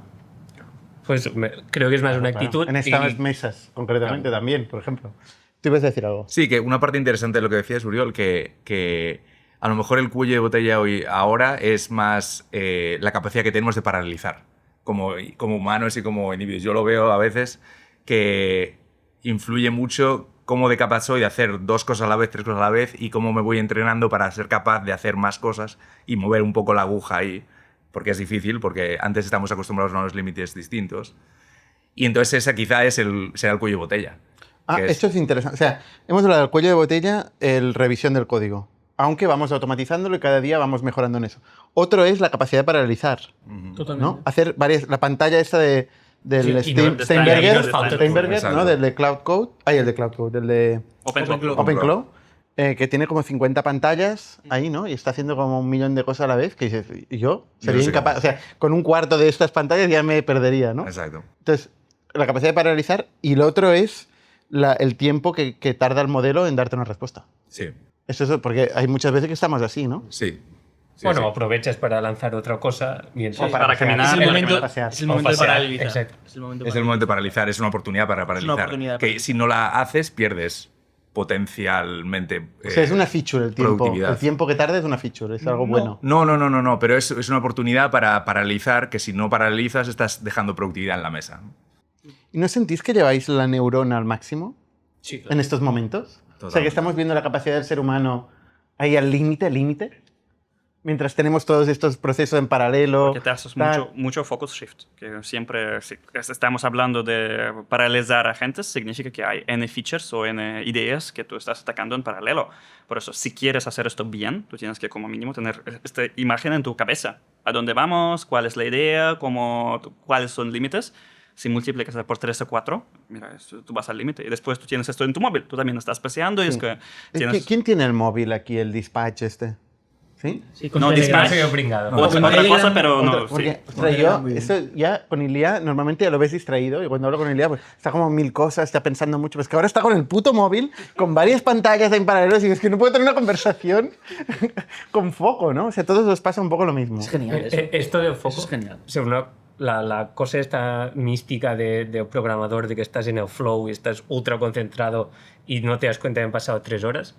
Pues creo que es más una Claro. actitud. En estas mesas, concretamente, también, por ejemplo. ¿Tú ibas a decir algo? Sí, que una parte interesante de lo que decías, Uriol, que a lo mejor el cuello de botella ahora es más la capacidad que tenemos de paralizar como humanos y como individuos. Yo lo veo a veces que influye mucho cómo de capaz soy de hacer 2 cosas a la vez, 3 cosas a la vez y cómo me voy entrenando para ser capaz de hacer más cosas y mover un poco la aguja ahí, porque es difícil, porque antes estamos acostumbrados a unos límites distintos. Y entonces esa quizá será el cuello de botella. Esto es interesante. O sea, hemos hablado del cuello de botella, el revisión del código. Aunque vamos automatizándolo y cada día vamos mejorando en eso. Otro es la capacidad de paralelizar. Totalmente. ¿No? Hacer la pantalla esta del Sí, y no- Steinberger, Steinberger, Steinberger, exacto. ¿no? Del de Cloud Code. El de Cloud Code, del de OpenClaw. OpenClaw. que tiene como 50 pantallas ahí, ¿no? Y está haciendo como 1 millón de cosas a la vez, que dices, ¿y yo? Sería incapaz. O sea, con un cuarto de estas pantallas ya me perdería, ¿no? Exacto. Entonces, la capacidad de paralizar, y lo otro es el tiempo que tarda el modelo en darte una respuesta. Sí. Eso, porque hay muchas veces que estamos así, ¿no? Sí. Bueno, aprovechas para lanzar otra cosa mientras... O para caminar. Es el momento, pasear. es el momento de pasear, paralizar. exacto. Es el momento Es el momento de paralizar, es una oportunidad para paralizar. oportunidad que si no la haces, pierdes potencialmente. O sea, es una feature el tiempo. productividad. El tiempo que tarda es una feature, es algo bueno. No, pero es una oportunidad para paralizar, que si no paralizas estás dejando productividad en la mesa. ¿Y no sentís que lleváis la neurona al máximo Sí, en estos momentos? O sea, Totalmente. que estamos viendo la capacidad del ser humano ahí al límite, mientras tenemos todos estos procesos en paralelo. Porque te haces tal. mucho focus shift. Que siempre, si estamos hablando de paralizar agentes, significa que hay N features o N ideas que tú estás atacando en paralelo. Por eso, si quieres hacer esto bien, tú tienes que como mínimo tener esta imagen en tu cabeza. ¿A dónde vamos? ¿Cuál es la idea? ¿Cuáles son límites? Si multiplicas por 3 o 4, mira, tú vas al límite. Y después tú tienes esto en tu móvil. Tú también estás paseando y es que tienes... ¿Quién tiene el móvil aquí, el dispatch este? ¿Sí? Sí, con No, Telegram. dispatch. Pringado. Otra cosa, pero no... Porque, sí. ostras, yo, eso ya con Ilia, normalmente ya lo ves distraído, y cuando hablo con Ilia, pues está como 1000 cosas, está pensando mucho, pues que ahora está con el puto móvil, con varias pantallas en paralelo, y es que no puedo tener una conversación con foco, ¿no? O sea, a todos os pasa un poco lo mismo. Es genial eso. Esto de foco, Eso es genial. o sea, la cosa esta mística de programador, de que estás en el flow y estás ultra concentrado y no te das cuenta que han pasado 3 horas,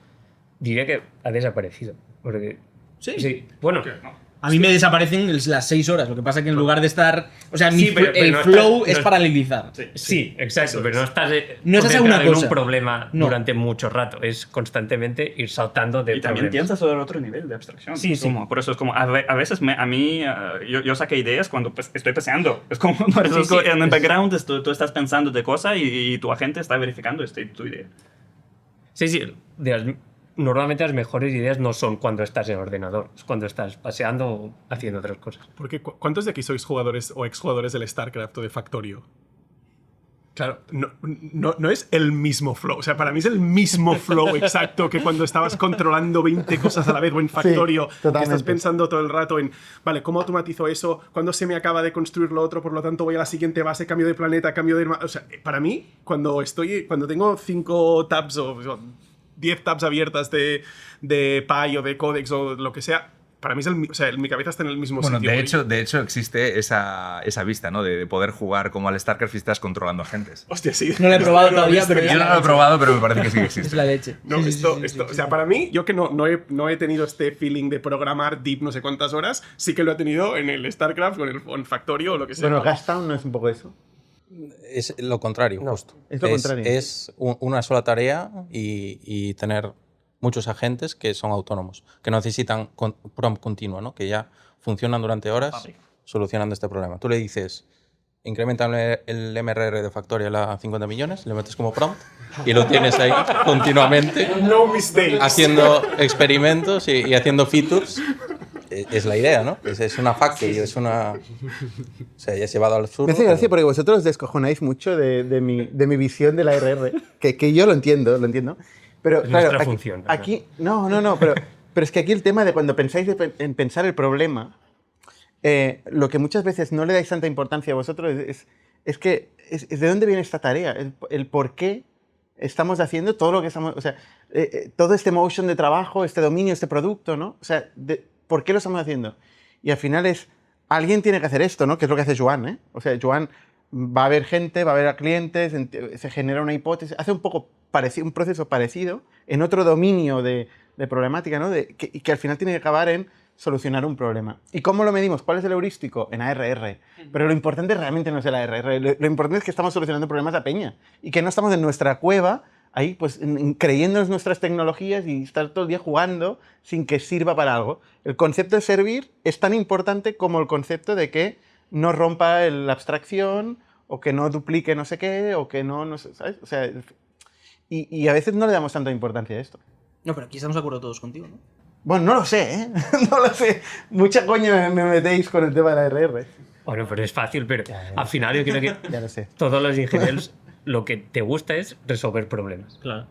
diría que ha desaparecido. Porque, Sí. bueno, A mí me desaparecen las 6 horas. Lo que pasa es que en lugar de estar... O sea, Sí, pero el no flow estás- es no- paralizar. sí, exacto, pero no estás, No estás a concentrado una en cosa. un problema No. durante mucho rato. Es constantemente ir saltando de Y también problemas. piensas sobre otro nivel de abstracción. Sí, sí. Por eso es como, a veces a mí, yo saqué ideas cuando estoy paseando. Es como, por eso Sí, es como sí. en el background tú estás pensando de cosas y tu agente está verificando tu idea. Sí. Normalmente las mejores ideas no son cuando estás en el ordenador, es cuando estás paseando o haciendo otras cosas. Porque ¿cuántos de aquí sois jugadores o exjugadores del StarCraft o de Factorio? Claro, no es el mismo flow. O sea, para mí es el mismo flow exacto que cuando estabas controlando 20 cosas a la vez o en Factorio, que estás totalmente. pensando todo el rato en, vale, ¿cómo automatizo eso? ¿Cuándo se me acaba de construir lo otro? Por lo tanto, voy a la siguiente base, cambio de planeta, cambio de... O sea, para mí, cuando tengo 5 tabs o 10 tabs abiertas de Py o de Codex o lo que sea, para mí es mi cabeza está en el mismo Bueno, sitio. de hecho existe esa vista, ¿no? De poder jugar como al StarCraft y estás controlando agentes. Hostia, sí. No lo he probado No, todavía, esto- pero Yo no lo he probado, pero me parece que sí que existe. es la leche. No, Sí, sí, esto, o sea, para mí, yo que no he tenido este feeling de programar deep no sé cuántas horas, sí que lo he tenido en el StarCraft, con Factorio o lo que sea. Bueno, Gastown no es un poco eso. Es lo contrario, justo. es lo contrario. Es una sola tarea y tener muchos agentes que son autónomos, que no necesitan prompt continua, ¿no? Que ya funcionan durante horas solucionando este problema. Tú le dices, incrementa el MRR de Factorial a 50 millones, le metes como prompt y lo tienes ahí continuamente No mistakes. haciendo experimentos y haciendo features. Es la idea, ¿no? Es una factory, es una... O sea, ya has llevado al absurdo. Me hace gracia porque vosotros os descojonáis mucho de mi visión de la RR, que yo lo entiendo. Pero Es claro, nuestra aquí, función, ¿verdad? aquí no, pero es que aquí el tema de cuando pensáis en pensar el problema, lo que muchas veces no le dais tanta importancia a vosotros es de dónde viene esta tarea, el por qué estamos haciendo todo lo que estamos, o sea, todo este motion de trabajo, este dominio, este producto, ¿no? O sea, ¿por qué lo estamos haciendo? Y al final alguien tiene que hacer esto, ¿no? Que es lo que hace Joan, ¿eh? O sea, Joan va a ver gente, va a ver a clientes, se genera una hipótesis, hace un proceso parecido en otro dominio de problemática, ¿no? Y que al final tiene que acabar en solucionar un problema. ¿Y cómo lo medimos? ¿Cuál es el heurístico? En ARR. Pero lo importante realmente no es el ARR, lo importante es que estamos solucionando problemas a peña y que no estamos en nuestra cueva ahí pues creyendo en nuestras tecnologías y estar todo el día jugando sin que sirva para algo. El concepto de servir es tan importante como el concepto de que no rompa la abstracción o que no duplique no sé qué o que no sé, ¿sabes? O sea, y a veces no le damos tanta importancia a esto. No, pero aquí estamos de acuerdo todos contigo, ¿no? Bueno, no lo sé, ¿eh? No lo sé. Mucha coña me metéis con el tema de la RR. Bueno, pero es fácil, pero al final yo creo que Ya lo sé. todos los ingenieros lo que te gusta es resolver problemas. Claro.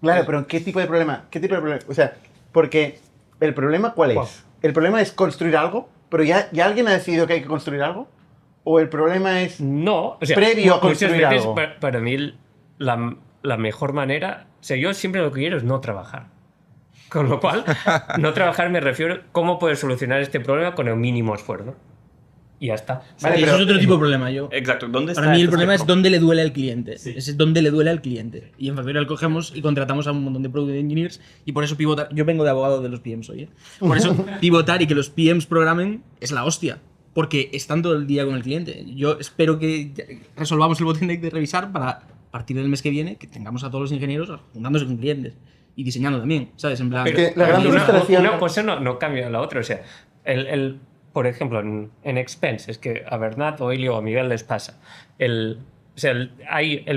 Claro, pero ¿qué tipo de problema? ¿Qué tipo de problema? O sea, porque ¿el problema cuál es? ¿El problema es construir algo? ¿Pero ya alguien ha decidido que hay que construir algo? ¿O el problema es previo a construir algo? Para mí la mejor manera... O sea, yo siempre lo que quiero es no trabajar. Con lo cual, no trabajar me refiero a cómo poder solucionar este problema con el mínimo esfuerzo. Y ya está. Vale, pero eso es otro tipo de problema. Exacto. ¿Dónde para mí el problema es dónde le duele al cliente. Sí. Es dónde le duele al cliente. Y en Factorial cogemos y contratamos a un montón de product engineers y por eso pivotar... Yo vengo de abogado de los PMs hoy, ¿eh? Por eso pivotar y que los PMs programen es la hostia. Porque están todo el día con el cliente. Yo espero que resolvamos el bottleneck de revisar para, a partir del mes que viene, que tengamos a todos los ingenieros juntándose con clientes. Y diseñando también, ¿sabes? En plan... Pero la gran frustración... Una cosa no cambia la otra. O sea, por ejemplo, en Expense, es que a Bernat o Elio o a Miguel les pasa. El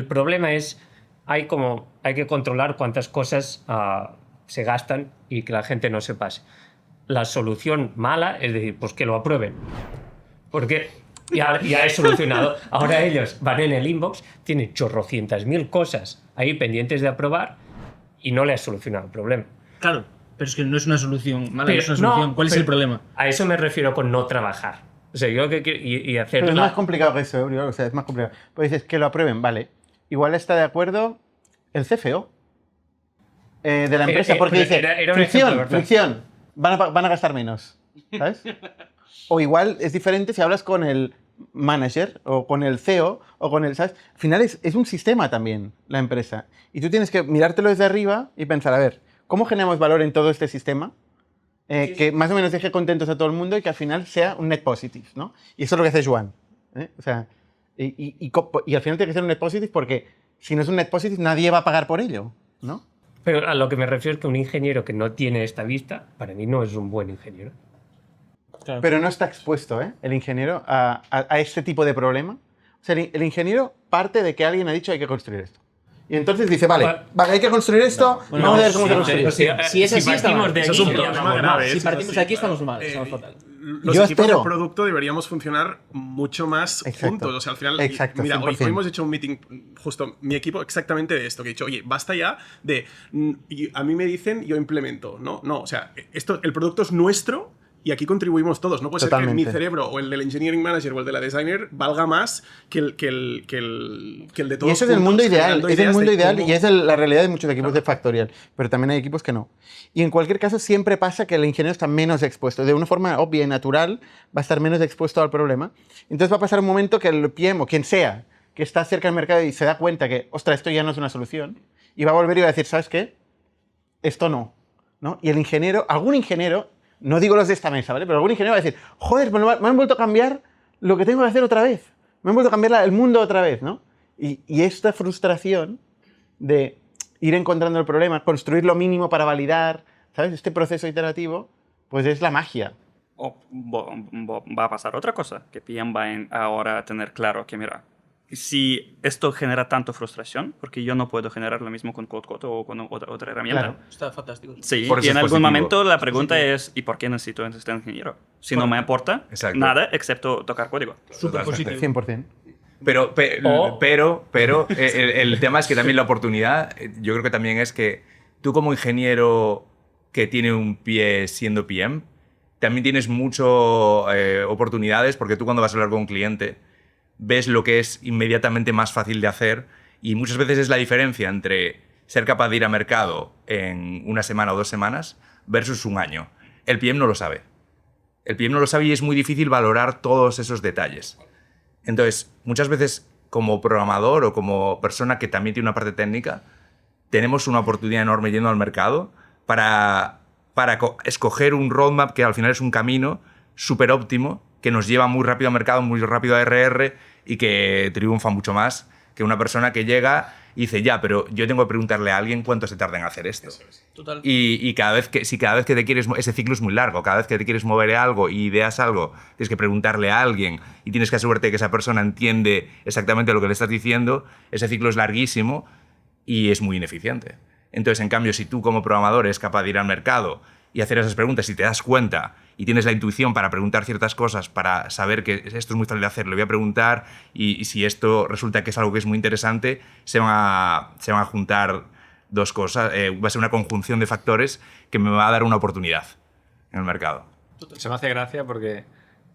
problema es, hay que controlar cuántas cosas se gastan y que la gente no se pase. La solución mala es decir, pues que lo aprueben. Porque ya he solucionado. Ahora ellos van en el inbox, tienen chorrocientas mil cosas ahí pendientes de aprobar y no le has solucionado el problema. Claro. Pero es que no es una solución mala, es una solución. ¿Cuál es el problema? A eso me refiero con no trabajar. O sea, yo que quiero y hacer... Pero es más complicado que eso, Oriol. O sea, es más complicado. Pues dices que lo aprueben, vale. Igual está de acuerdo el CFO de la empresa, porque dice, fricción, van a gastar menos, ¿sabes? O igual es diferente si hablas con el manager o con el CEO o con el... ¿sabes? Al final es un sistema también, la empresa. Y tú tienes que mirártelo desde arriba y pensar, a ver, ¿cómo generamos valor en todo este sistema? Que más o menos deje contentos a todo el mundo y que al final sea un net positive, ¿no? Y eso es lo que hace Joan. O sea, y al final tiene que ser un net positive porque si no es un net positive nadie va a pagar por ello, ¿no? Pero a lo que me refiero es que un ingeniero que no tiene esta vista, para mí no es un buen ingeniero. Claro. Pero no está expuesto, el ingeniero, a este tipo de problema. O sea, el ingeniero parte de que alguien ha dicho hay que construir esto. Y entonces dice, vale, hay que construir esto, vamos a ver cómo se construye. Si es así, estamos eso es un problema grave. Si partimos de aquí, estamos mal, estamos fatal. Los equipos de producto deberíamos funcionar mucho más juntos. O sea, al final, mira, hoy hemos hecho un meeting, justo mi equipo, exactamente de esto, que he dicho, oye, basta ya de, a mí me dicen, yo implemento. No, o sea, el producto es nuestro. Y aquí contribuimos todos. No puede ser que mi cerebro o el del engineering manager o el de la designer valga más que el de todos. Y eso es el mundo ideal. Es el mundo ideal y es la realidad de muchos equipos de Factorial. Pero también hay equipos que no. Y en cualquier caso siempre pasa que el ingeniero está menos expuesto. De una forma obvia y natural va a estar menos expuesto al problema. Entonces va a pasar un momento que el PM o quien sea que está cerca del mercado y se da cuenta que, ostras, esto ya no es una solución. Y va a volver y va a decir, ¿sabes qué? Esto no. Y el ingeniero, algún ingeniero... No digo los de esta mesa, ¿vale? Pero algún ingeniero va a decir, joder, me han vuelto a cambiar lo que tengo que hacer otra vez. Me han vuelto a cambiar el mundo otra vez, ¿no? Y esta frustración de ir encontrando el problema, construir lo mínimo para validar, ¿sabes? Este proceso iterativo, pues es la magia. Va a pasar otra cosa, que PM va ahora a tener claro que, mira, si esto genera tanto frustración, porque yo no puedo generar lo mismo con Code o con otra herramienta. Claro, está fantástico. Sí, y en algún momento la pregunta es, ¿y por qué necesito este ingeniero? Si no me aporta nada excepto tocar código. Súper positivo. 100%. Pero el tema es que también la oportunidad, yo creo que también es que tú como ingeniero que tiene un pie siendo PM, también tienes muchas oportunidades porque tú cuando vas a hablar con un cliente ves lo que es inmediatamente más fácil de hacer y muchas veces es la diferencia entre ser capaz de ir a mercado en una semana o 2 semanas versus un año. El PM no lo sabe. El PM no lo sabe y es muy difícil valorar todos esos detalles. Entonces, muchas veces como programador o como persona que también tiene una parte técnica, tenemos una oportunidad enorme yendo al mercado para escoger un roadmap que al final es un camino súper óptimo que nos lleva muy rápido al mercado, muy rápido a RR y que triunfa mucho más que una persona que llega y dice, ya, pero yo tengo que preguntarle a alguien cuánto se tarda en hacer esto. Total. Y cada vez que te quieres... Ese ciclo es muy largo. Cada vez que te quieres mover algo y ideas algo, tienes que preguntarle a alguien y tienes que asegurarte que esa persona entiende exactamente lo que le estás diciendo. Ese ciclo es larguísimo y es muy ineficiente. Entonces, en cambio, si tú como programador eres capaz de ir al mercado y hacer esas preguntas y te das cuenta y tienes la intuición para preguntar ciertas cosas, para saber que esto es muy fácil de hacer, le voy a preguntar y si esto resulta que es algo que es muy interesante, se van a juntar dos cosas, va a ser una conjunción de factores que me va a dar una oportunidad en el mercado. Se me hace gracia porque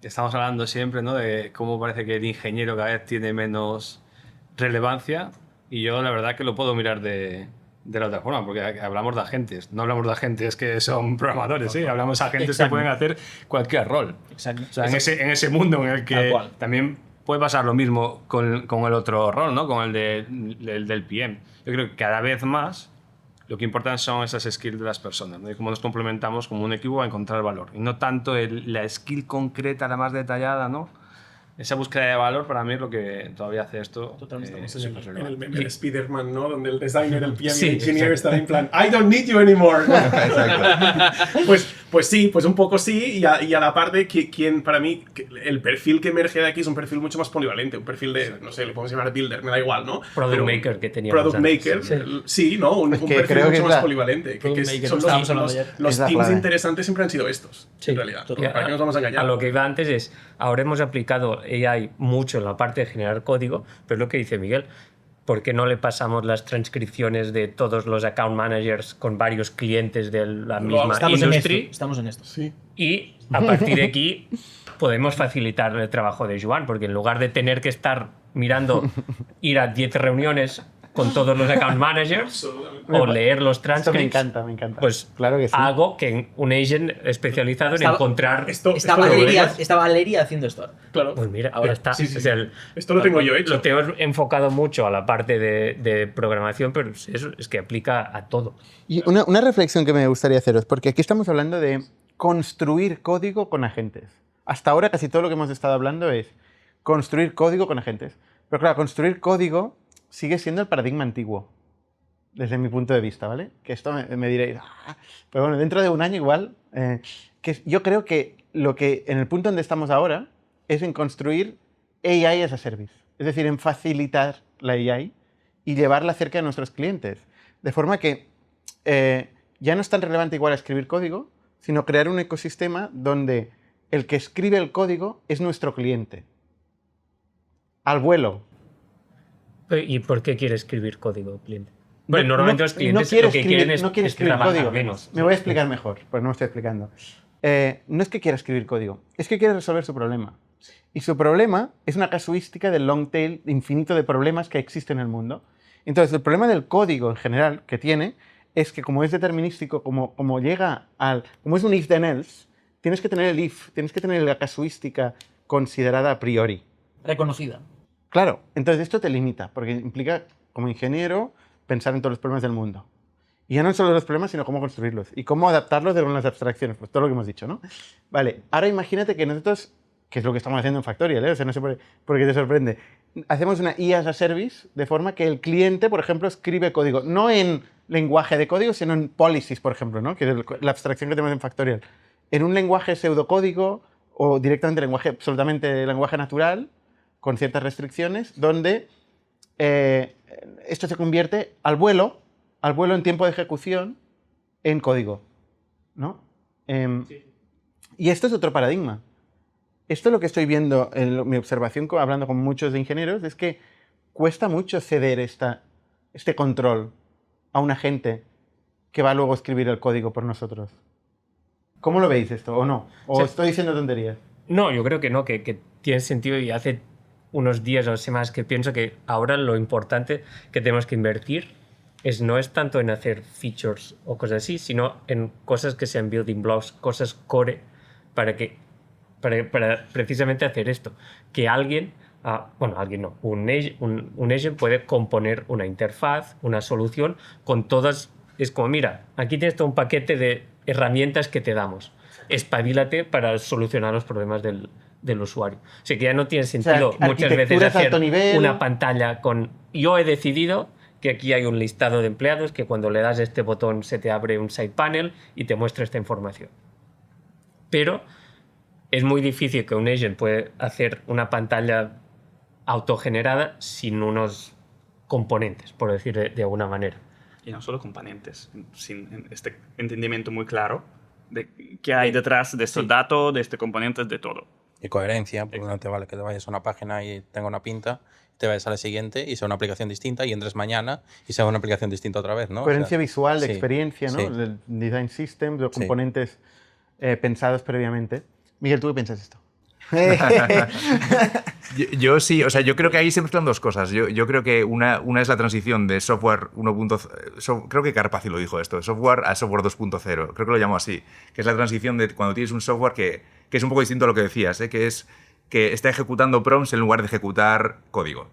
estamos hablando siempre, ¿no?, de cómo parece que el ingeniero cada vez tiene menos relevancia, y yo la verdad que lo puedo mirar de la otra forma, porque hablamos de agentes, no hablamos de agentes que son programadores, ¿sí? Hablamos de agentes que pueden hacer cualquier rol. Exacto. O sea, en ese mundo en el que también puede pasar lo mismo con el otro rol, ¿no?, con el del PM. Yo creo que cada vez más lo que importan son esas skills de las personas, ¿no?, y cómo nos complementamos como un equipo a encontrar valor. Y no tanto la skill concreta, la más detallada, ¿no? Esa búsqueda de valor para mí es lo que todavía hace esto. En el meme de Spider-Man, ¿no? Donde el designer, el PM y el engineer exacto. están en plan I don't need you anymore. pues sí, pues un poco sí, y a la par de quien para mí el perfil que emerge de aquí es un perfil mucho más polivalente, un perfil de, no sé, le podemos llamar builder, me da igual, ¿no? Product maker que teníamos Product maker, sí, ¿no? Un perfil mucho más polivalente. Los teams interesantes siempre han sido estos, en realidad. ¿Para qué nos vamos a engañar? A lo que iba antes es, ahora hemos aplicado AI mucho en la parte de generar código, pero es lo que dice Miguel. ¿Por qué no le pasamos las transcripciones de todos los account managers con varios clientes de la misma industria? Estamos en esto. Sí. Y a partir de aquí podemos facilitar el trabajo de Joan, porque en lugar de tener que estar mirando, ir a 10 reuniones con todos los account managers o leer los transcripts, me encanta. pues claro que sí. hago que un agent especializado en encontrar... Está Valeria haciendo esto. Claro. Pues mira, ahora está. Sí, sí. O sea, Esto lo tengo yo hecho. Lo tengo enfocado mucho a la parte de programación, pero eso es que aplica a todo. Y una reflexión que me gustaría haceros, porque aquí estamos hablando de construir código con agentes. Hasta ahora casi todo lo que hemos estado hablando es construir código con agentes. Pero claro, construir código sigue siendo el paradigma antiguo, desde mi punto de vista, ¿vale? Que esto me diréis, pero bueno, dentro de un año igual, que yo creo que lo que en el punto donde estamos ahora es en construir AI as a service, es decir, en facilitar la AI y llevarla cerca de nuestros clientes, de forma que ya no es tan relevante igual escribir código, sino crear un ecosistema donde el que escribe el código es nuestro cliente, al vuelo. ¿Y por qué quiere escribir código cliente? Bueno, normalmente los clientes no quiere escribir código. Menos. Me voy a explicar mejor, pues no me estoy explicando. No es que quiera escribir código, es que quiere resolver su problema. Y su problema es una casuística del long tail infinito de problemas que existen en el mundo. Entonces, el problema del código en general que tiene es que como es determinístico, como es un if then else, tienes que tener el if, tienes que tener la casuística considerada a priori. Reconocida. Claro, entonces esto te limita, porque implica, como ingeniero, pensar en todos los problemas del mundo. Y ya no solo los problemas, sino cómo construirlos y cómo adaptarlos de las abstracciones, pues todo lo que hemos dicho, ¿no? Vale, ahora imagínate que nosotros, que es lo que estamos haciendo en Factorial, o sea, no sé por qué te sorprende, hacemos una IA as a service de forma que el cliente, por ejemplo, escribe código, no en lenguaje de código, sino en policies, por ejemplo, ¿no? Que es la abstracción que tenemos en Factorial. En un lenguaje pseudocódigo o directamente absolutamente lenguaje natural, con ciertas restricciones, donde esto se convierte al vuelo en tiempo de ejecución en código, ¿no? Y esto es otro paradigma. Esto es lo que estoy viendo en mi observación, hablando con muchos de ingenieros, es que cuesta mucho ceder este control a un agente que va luego a escribir el código por nosotros. ¿Cómo lo veis esto? ¿O no? ¿O estoy diciendo tonterías? No, yo creo que no, que tiene sentido, y hace unos días o semanas que pienso que ahora lo importante que tenemos que invertir no es tanto en hacer features o cosas así, sino en cosas que sean building blocks, cosas core, para precisamente hacer esto. Que alguien, un agent puede componer una interfaz, una solución con todas. Es como, mira, aquí tienes todo un paquete de herramientas que te damos. Espabilate para solucionar los problemas del usuario. O sea, que ya no tiene sentido muchas veces hacer una pantalla con yo he decidido que aquí hay un listado de empleados, que cuando le das este botón se te abre un side panel y te muestra esta información. Pero es muy difícil que un agent pueda hacer una pantalla autogenerada sin unos componentes, por decir de alguna manera. Y no solo componentes, sin este entendimiento muy claro de qué hay detrás de estos datos, de este componentes, de todo. Y coherencia, porque no te vale que te vayas a una página y tenga una pinta, te vayas a la siguiente y sea una aplicación distinta y entres mañana y sea una aplicación distinta otra vez, ¿no? Coherencia visual, de sí, experiencia, ¿no? sí. El design system, los Sí. componentes pensados previamente. Miguel, ¿tú qué piensas de esto? Yo sí, o sea, yo creo que ahí se mezclan dos cosas. Yo creo que una es la transición de software 1.0, creo que Carpaccio lo dijo esto, de software a software 2.0, creo que lo llamo así, que es la transición de cuando tienes un software que es un poco distinto a lo que decías, que es que está ejecutando prompts en lugar de ejecutar código.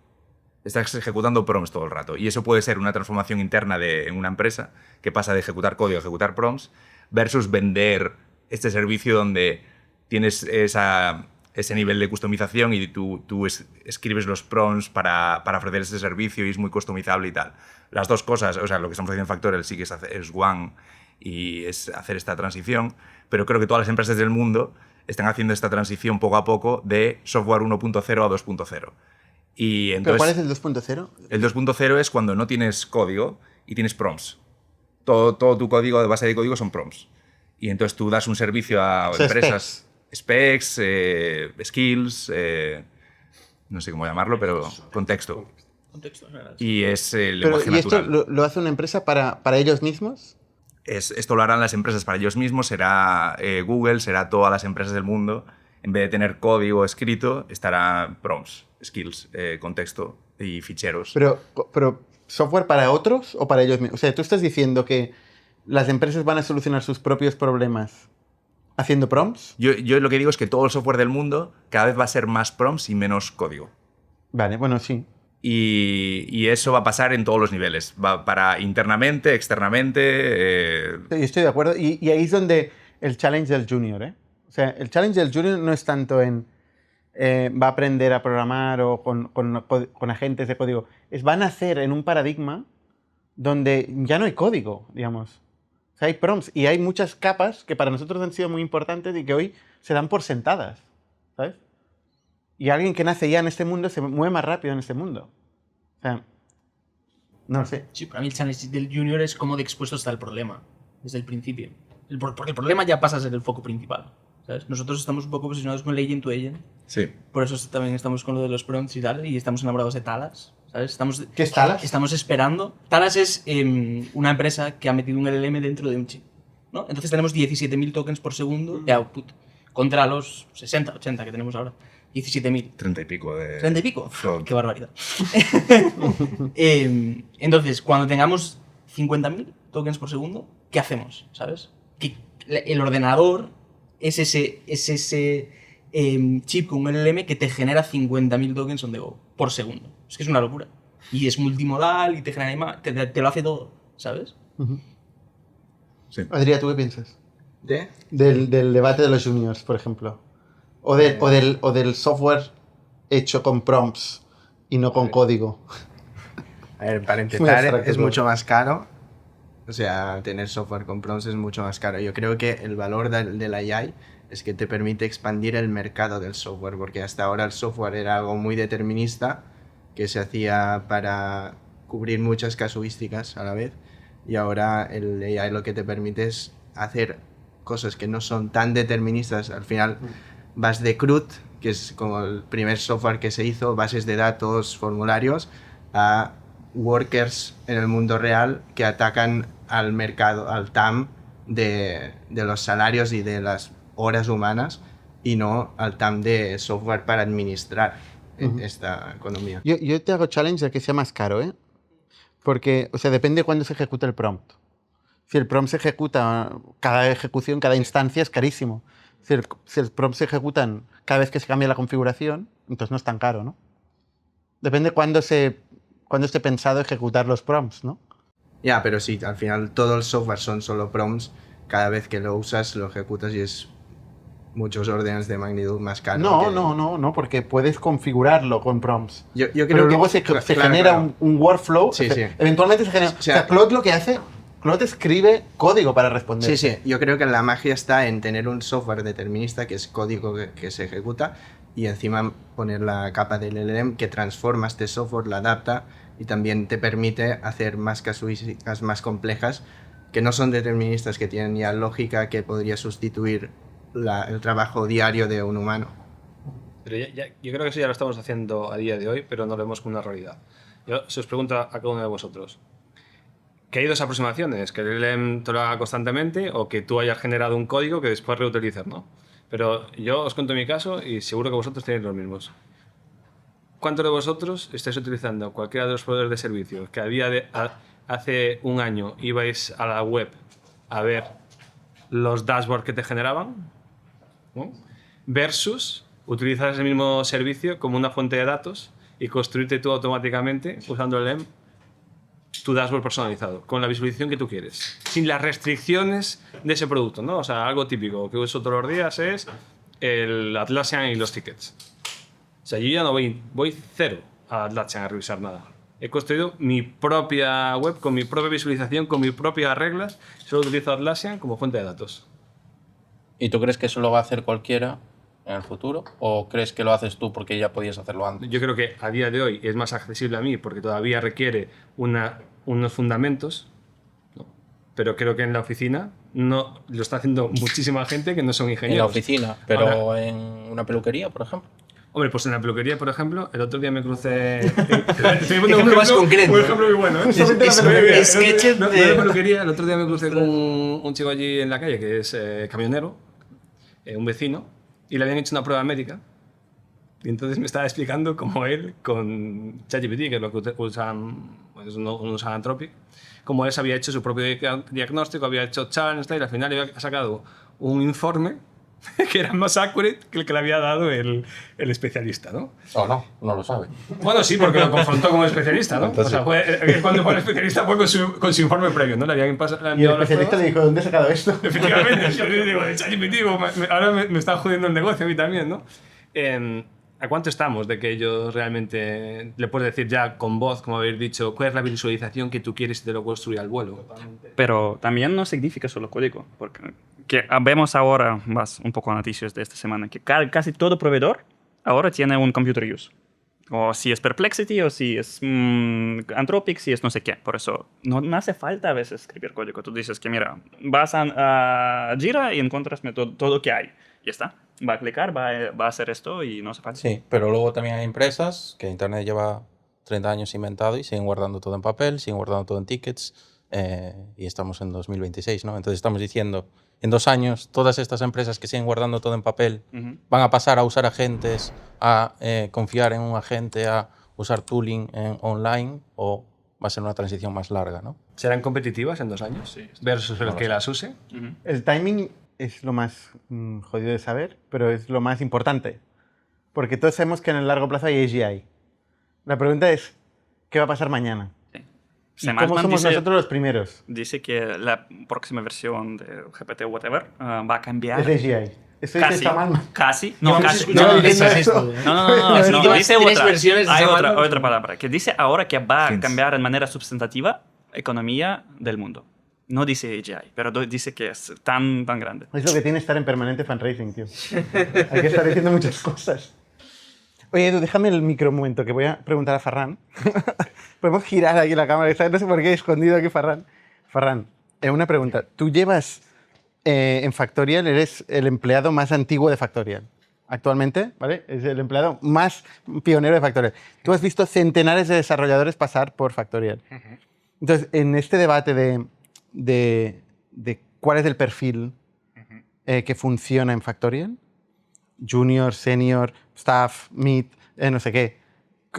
Estás ejecutando prompts todo el rato. Y eso puede ser una transformación interna en una empresa que pasa de ejecutar código a ejecutar prompts versus vender este servicio donde tienes ese nivel de customización y tú escribes los prompts para ofrecer ese servicio y es muy customizable y tal. Las dos cosas, o sea, lo que estamos haciendo en Factorial sí que es one y es hacer esta transición, pero creo que todas las empresas del mundo están haciendo esta transición poco a poco de software 1.0 a 2.0. Y entonces, ¿Pero cuál es el 2.0? El 2.0 es cuando no tienes código y tienes prompts. Todo tu código de base de código son prompts. Y entonces tú das un servicio a empresas, specs, skills, no sé cómo llamarlo, pero contexto. Y es el lenguaje ¿Y esto natural. lo hace una empresa para ellos mismos? Esto lo harán las empresas para ellos mismos, será Google, será todas las empresas del mundo. En vez de tener código escrito, estará prompts, skills, contexto y ficheros. Pero ¿software para otros o para ellos mismos? O sea, tú estás diciendo que las empresas van a solucionar sus propios problemas haciendo prompts. Yo lo que digo es que todo el software del mundo cada vez va a ser más prompts y menos código. Vale, bueno, sí. Y eso va a pasar en todos los niveles. Va para internamente, externamente. Yo estoy de acuerdo. Y ahí es donde el challenge del junior, ¿eh? O sea, el challenge del junior no es tanto en va a aprender a programar o con agentes de código. Van a hacer en un paradigma donde ya no hay código, digamos. O sea, hay prompts y hay muchas capas que para nosotros han sido muy importantes y que hoy se dan por sentadas, ¿sabes? Y alguien que nace ya en este mundo se mueve más rápido en este mundo. O sea, no lo sé. Sí, para mí el challenge del junior es cómo de expuesto está el problema desde el principio. Porque el problema ya pasa a ser el foco principal, ¿sabes? Nosotros estamos un poco obsesionados con el agent to agent. Sí. Por eso también estamos con lo de los prompts y tal, y estamos enamorados de Talas, ¿sabes? ¿Qué es Talas? Estamos esperando. Talas es una empresa que ha metido un LLM dentro de un chip, ¿no? Entonces tenemos 17.000 tokens por segundo de output contra los 60, 80 que tenemos ahora. 17.000. 30 y pico de... 30 y pico. Front. Qué barbaridad. Entonces, cuando tengamos 50.000 tokens por segundo, ¿qué hacemos? ¿Sabes? Que el ordenador es ese chip con un LLM que te genera 50.000 tokens on the go por segundo. Es que es una locura. Y es multimodal y te genera te lo hace todo, ¿sabes? Sí. Adrián, ¿tú qué piensas? ¿De? Del debate de los juniors, por ejemplo. O del software hecho con prompts y no con código. A ver, para muy empezar, abstracto es todo. mucho más caro. O sea, tener software con prompts es mucho más caro. Yo creo que el valor de la AI es que te permite expandir el mercado del software, porque hasta ahora el software era algo muy determinista, que se hacía para cubrir muchas casuísticas a la vez, y ahora el AI lo que te permite es hacer cosas que no son tan deterministas. Al final vas de CRUD, que es como el primer software que se hizo, bases de datos, formularios, a workers en el mundo real que atacan al mercado, al TAM de los salarios y de las horas humanas, y no al TAM de software para administrar esta economía. Yo te hago challenge de que sea más caro, ¿eh? Porque, o sea, depende de cuándo se ejecuta el prompt. Si el prompt se ejecuta, cada ejecución, cada instancia es carísimo. Si el prompt se ejecutan cada vez que se cambia la configuración, entonces no es tan caro, ¿no? Depende cuándo esté pensado ejecutar los prompts, ¿no? Ya, pero sí, al final todo el software son solo prompts. Cada vez que lo usas, lo ejecutas y es muchos órdenes de magnitud más caro. No, porque puedes configurarlo con prompts. Yo creo pero que luego se claro, genera claro. un workflow. Sí, sí. Eventualmente se genera... O sea, Claude lo que hace... Claude escribe código para responder. Sí, sí. Yo creo que la magia está en tener un software determinista, que es código que se ejecuta, y encima poner la capa del LLM que transforma este software, la adapta y también te permite hacer más casuísticas más complejas que no son deterministas, que tienen ya lógica que podría sustituir el trabajo diario de un humano. Pero yo creo que eso ya lo estamos haciendo a día de hoy, pero no lo vemos como una realidad. Yo se os pregunto a cada uno de vosotros. ¿Que hay dos aproximaciones? Que el LLM te lo haga constantemente o que tú hayas generado un código que después reutilices, ¿no? Pero yo os cuento mi caso y seguro que vosotros tenéis los mismos. ¿Cuántos de vosotros estáis utilizando cualquiera de los proveedores de servicios que hace un año ibais a la web a ver los dashboards que te generaban, ¿no? Versus utilizar ese mismo servicio como una fuente de datos y construirte tú automáticamente usando el LLM tu dashboard personalizado, con la visualización que tú quieres, sin las restricciones de ese producto, ¿no? O sea, algo típico que uso todos los días es el Atlassian y los tickets. O sea, yo ya no voy cero a Atlassian a revisar nada. He construido mi propia web con mi propia visualización, con mis propias reglas. Solo utilizo Atlassian como fuente de datos. ¿Y tú crees que eso lo va a hacer cualquiera en el futuro? ¿O crees que lo haces tú porque ya podías hacerlo antes? Yo creo que a día de hoy es más accesible a mí porque todavía requiere unos fundamentos, ¿no? Pero creo que en la oficina no lo está haciendo muchísima gente que no son ingenieros. En la oficina, pero Ahora, en una peluquería, por ejemplo. Hombre, pues en la peluquería, por ejemplo, el otro día me crucé... Ejemplo más concreto. Un ejemplo muy bueno, ¿eh? Sketches No, de... la peluquería, el otro día me crucé con un chico allí en la calle que es camionero, un vecino, y le habían hecho una prueba médica. Y entonces me estaba explicando cómo él, con ChatGPT, que es lo que usan, pues usan Anthropic, cómo él se había hecho su propio diagnóstico, había hecho challenge, y al final había sacado un informe que era más accurate que el que le había dado el especialista, ¿no? O no, no lo sabe. Bueno, sí, porque lo confrontó con el especialista, ¿no? Entonces, o sea, cuando fue el especialista fue con su informe previo, ¿no? Le habían Y el especialista le dijo, ¿dónde has sacado esto? Efectivamente, yo le digo, de ChatGPT, ahora me está jodiendo el negocio a mí también, ¿no? ¿A cuánto estamos de que ellos realmente le puedes decir ya con voz, como habéis dicho, cuál es la visualización que tú quieres y te lo construye al vuelo? Pero también no significa solo código, porque que vemos ahora, más un poco noticias de esta semana, que casi todo proveedor ahora tiene un computer use. O si es Perplexity, o si es Anthropic, si es no sé qué. Por eso no hace falta a veces escribir código. Tú dices que, mira, vas a Jira y encuentras todo lo que hay. Y ya está. Va a clicar, va a hacer esto y no hace falta. Sí, pero luego también hay empresas que Internet lleva 30 años inventado y siguen guardando todo en papel, siguen guardando todo en tickets, y estamos en 2026, ¿no? Entonces estamos diciendo, en 2 años, todas estas empresas que siguen guardando todo en papel van a pasar a usar agentes, a confiar en un agente, a usar tooling online, o va a ser una transición más larga, ¿no? ¿Serán competitivas en 2 años? Sí, versus el que las use. El timing es lo más jodido de saber, pero es lo más importante. Porque todos sabemos que en el largo plazo hay AGI. La pregunta es, ¿qué va a pasar mañana? Sí. ¿Y cómo somos nosotros los primeros? Dice que la próxima versión de GPT whatever va a cambiar. Es AGI. Eso Casi, dice Saman. casi. No, casi. No, Dice otra. versiones de Hay Saman. otra palabra. Que dice ahora que va a cambiar de manera sustantiva la economía del mundo. No dice AGI, pero dice que es tan grande. Es lo que tiene estar en permanente fundraising, tío. Hay que estar diciendo muchas cosas. Oye, Edu, déjame el micro un momento, que voy a preguntar a Ferran. Podemos girar aquí la cámara, no sé por qué he escondido aquí Ferran. Ferran, una pregunta. Tú llevas en Factorial, eres el empleado más antiguo de Factorial. Actualmente, ¿vale? Es el empleado más pionero de Factorial. Tú has visto centenares de desarrolladores pasar por Factorial. Entonces, en este debate de cuál es el perfil que funciona en Factorial, junior, senior, staff, mid, no sé qué.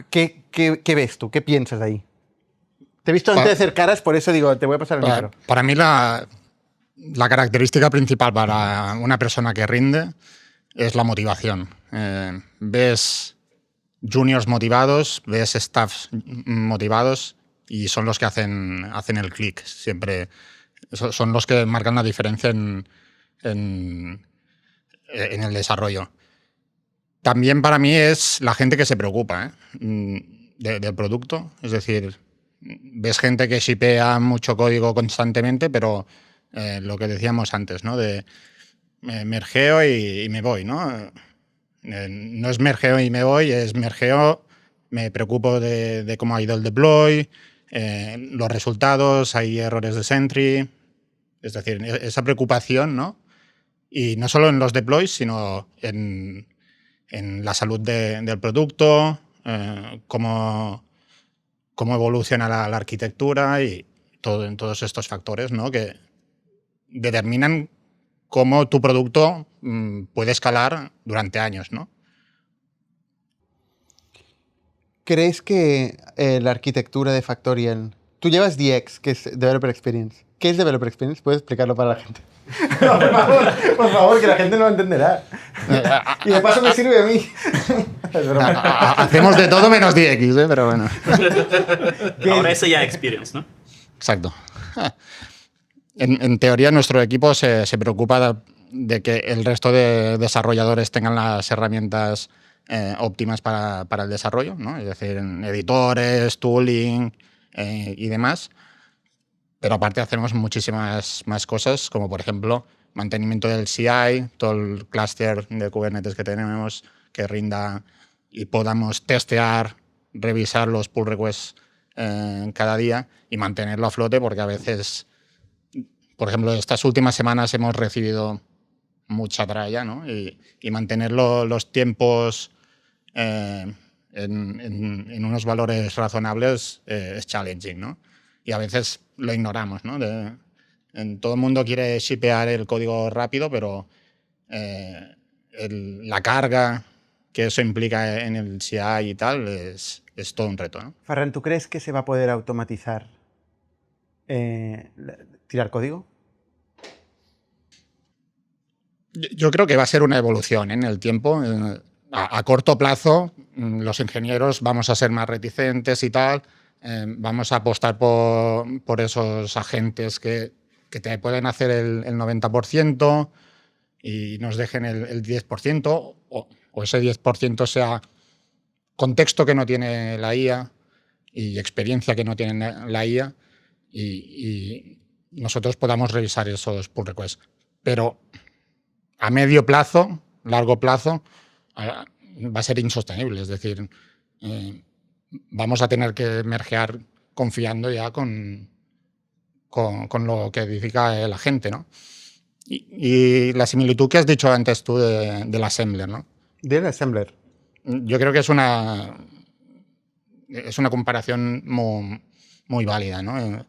¿Qué ves tú? ¿Qué piensas ahí? Te he visto antes de hacer caras, por eso digo, te voy a pasar el micro. Para mí la característica principal para una persona que rinde es la motivación. Ves juniors motivados, ves staffs motivados y son los que hacen el clic siempre. Son los que marcan la diferencia en el desarrollo. También para mí es la gente que se preocupa del producto. Es decir, ves gente que shipea mucho código constantemente, pero lo que decíamos antes, ¿no? De mergeo y me voy, ¿no? No es mergeo y me voy, es mergeo, me preocupo de cómo ha ido el deploy, los resultados, hay errores de Sentry. Es decir, esa preocupación, ¿no? Y no solo en los deploys, sino en la salud del producto, cómo evoluciona la arquitectura y en todos estos factores, ¿no? Que determinan cómo tu producto puede escalar durante años, ¿no? ¿Crees que la arquitectura de Factorial... Tú llevas DX, que es Developer Experience. ¿Qué es Developer Experience? ¿Puedes explicarlo para la gente? No, por favor, que la gente no lo entenderá. Y de paso me sirve a mí. Hacemos de todo menos DX, pero bueno. Ahora eso ya experience, ¿no? Exacto. En teoría, nuestro equipo se preocupa de que el resto de desarrolladores tengan las herramientas óptimas para el desarrollo, ¿no? Es decir, editores, tooling y demás. Pero aparte hacemos muchísimas más cosas, como por ejemplo mantenimiento del CI, todo el clúster de Kubernetes que tenemos que rinda y podamos testear, revisar los pull requests cada día y mantenerlo a flote, porque a veces, por ejemplo, estas últimas semanas hemos recibido mucha tralla, ¿no? Y mantener los tiempos en unos valores razonables es challenging, ¿no? Y a veces lo ignoramos, ¿no? Todo el mundo quiere shipear el código rápido, pero la carga que eso implica en el CI y tal es todo un reto, ¿no? Ferran, ¿tú crees que se va a poder automatizar tirar código? Yo creo que va a ser una evolución en el tiempo. A corto plazo, los ingenieros vamos a ser más reticentes y tal. Vamos a apostar por esos agentes que te pueden hacer el 90% y nos dejen el 10%, o ese 10% sea contexto que no tiene la IA y experiencia que no tiene la IA y nosotros podamos revisar esos pull requests. Pero a medio plazo, largo plazo, va a ser insostenible. Es decir, vamos a tener que mergear confiando ya con lo que edifica la gente, ¿no? Y la similitud que has dicho antes tú del assembler, ¿no? Del assembler. Yo creo que es una comparación muy válida, ¿no?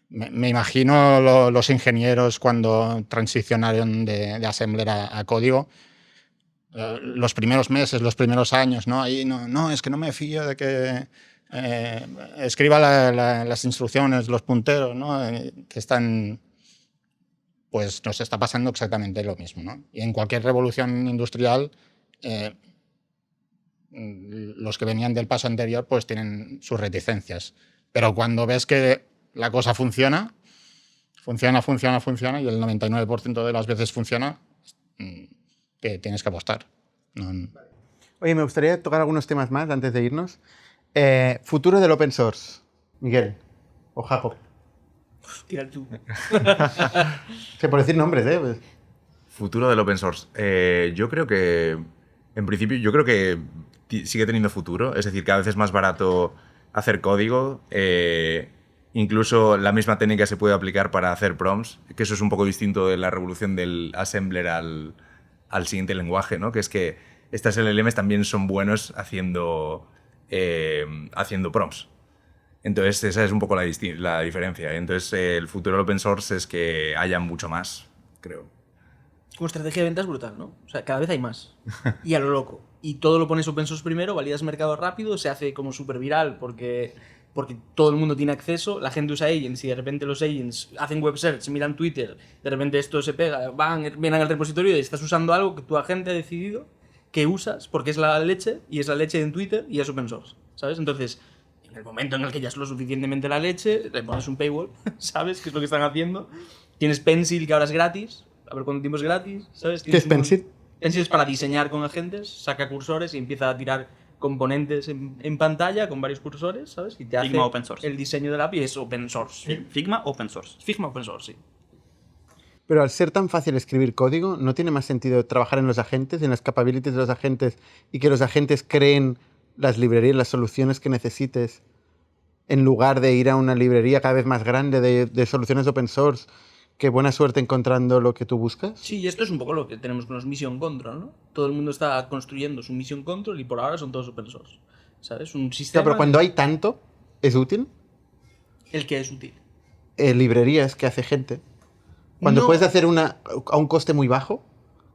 Me imagino los ingenieros cuando transicionaron de assembler a código, los primeros meses, los primeros años, ¿no? Ahí no, es que no me fío de que escriba las instrucciones, los punteros, ¿no? Que están... Pues nos está pasando exactamente lo mismo, ¿no? Y en cualquier revolución industrial, los que venían del paso anterior pues tienen sus reticencias. Pero cuando ves que la cosa funciona y el 99% de las veces funciona, que tienes que apostar. Oye, me gustaría tocar algunos temas más antes de irnos. Futuro del open source. Miguel o Jacob. Tira tú. Se por decir nombres, ¿eh? Pues. Futuro del open source. Yo creo que, en principio, sigue teniendo futuro. Es decir, cada vez es más barato hacer código. Incluso la misma técnica se puede aplicar para hacer prompts, que eso es un poco distinto de la revolución del assembler al siguiente lenguaje, ¿no? Que es que estas LLMs también son buenos haciendo prompts. Entonces, esa es un poco la diferencia. Entonces, el futuro del open source es que haya mucho más, creo. Como estrategia de ventas brutal, ¿no? O sea, cada vez hay más. Y a lo loco. Y todo lo pones open source primero, validas mercado rápido, se hace como súper viral porque todo el mundo tiene acceso, la gente usa agents y de repente los agents hacen web search, miran Twitter, de repente esto se pega, vienen al repositorio y estás usando algo que tu agente ha decidido que usas porque es la leche y es la leche en Twitter y es open source, ¿sabes? Entonces, en el momento en el que ya es lo suficientemente la leche, le pones un paywall, ¿sabes? Que es lo que están haciendo. Tienes Pencil, que ahora es gratis, a ver cuánto tiempo es gratis, ¿sabes? ¿Qué es Pencil? Pencil es para diseñar con agentes, saca cursores y empieza a tirar componentes en pantalla con varios cursores, ¿sabes? Y te hace Figma open source. el diseño de la API es open source. Figma open source. Figma open source, sí. Pero al ser tan fácil escribir código, ¿no tiene más sentido trabajar en los agentes, en las capabilities de los agentes y que los agentes creen las librerías, las soluciones que necesites, en lugar de ir a una librería cada vez más grande de soluciones open source que buena suerte encontrando lo que tú buscas. Sí, y esto es un poco lo que tenemos con los Mission Control, ¿no? Todo el mundo está construyendo su Mission Control y por ahora son todos open source. ¿Sabes? Un sistema... Pero cuando hay tanto, ¿es útil? ¿El que es útil? Librerías que hace gente. Cuando No. puedes hacer una a un coste muy bajo.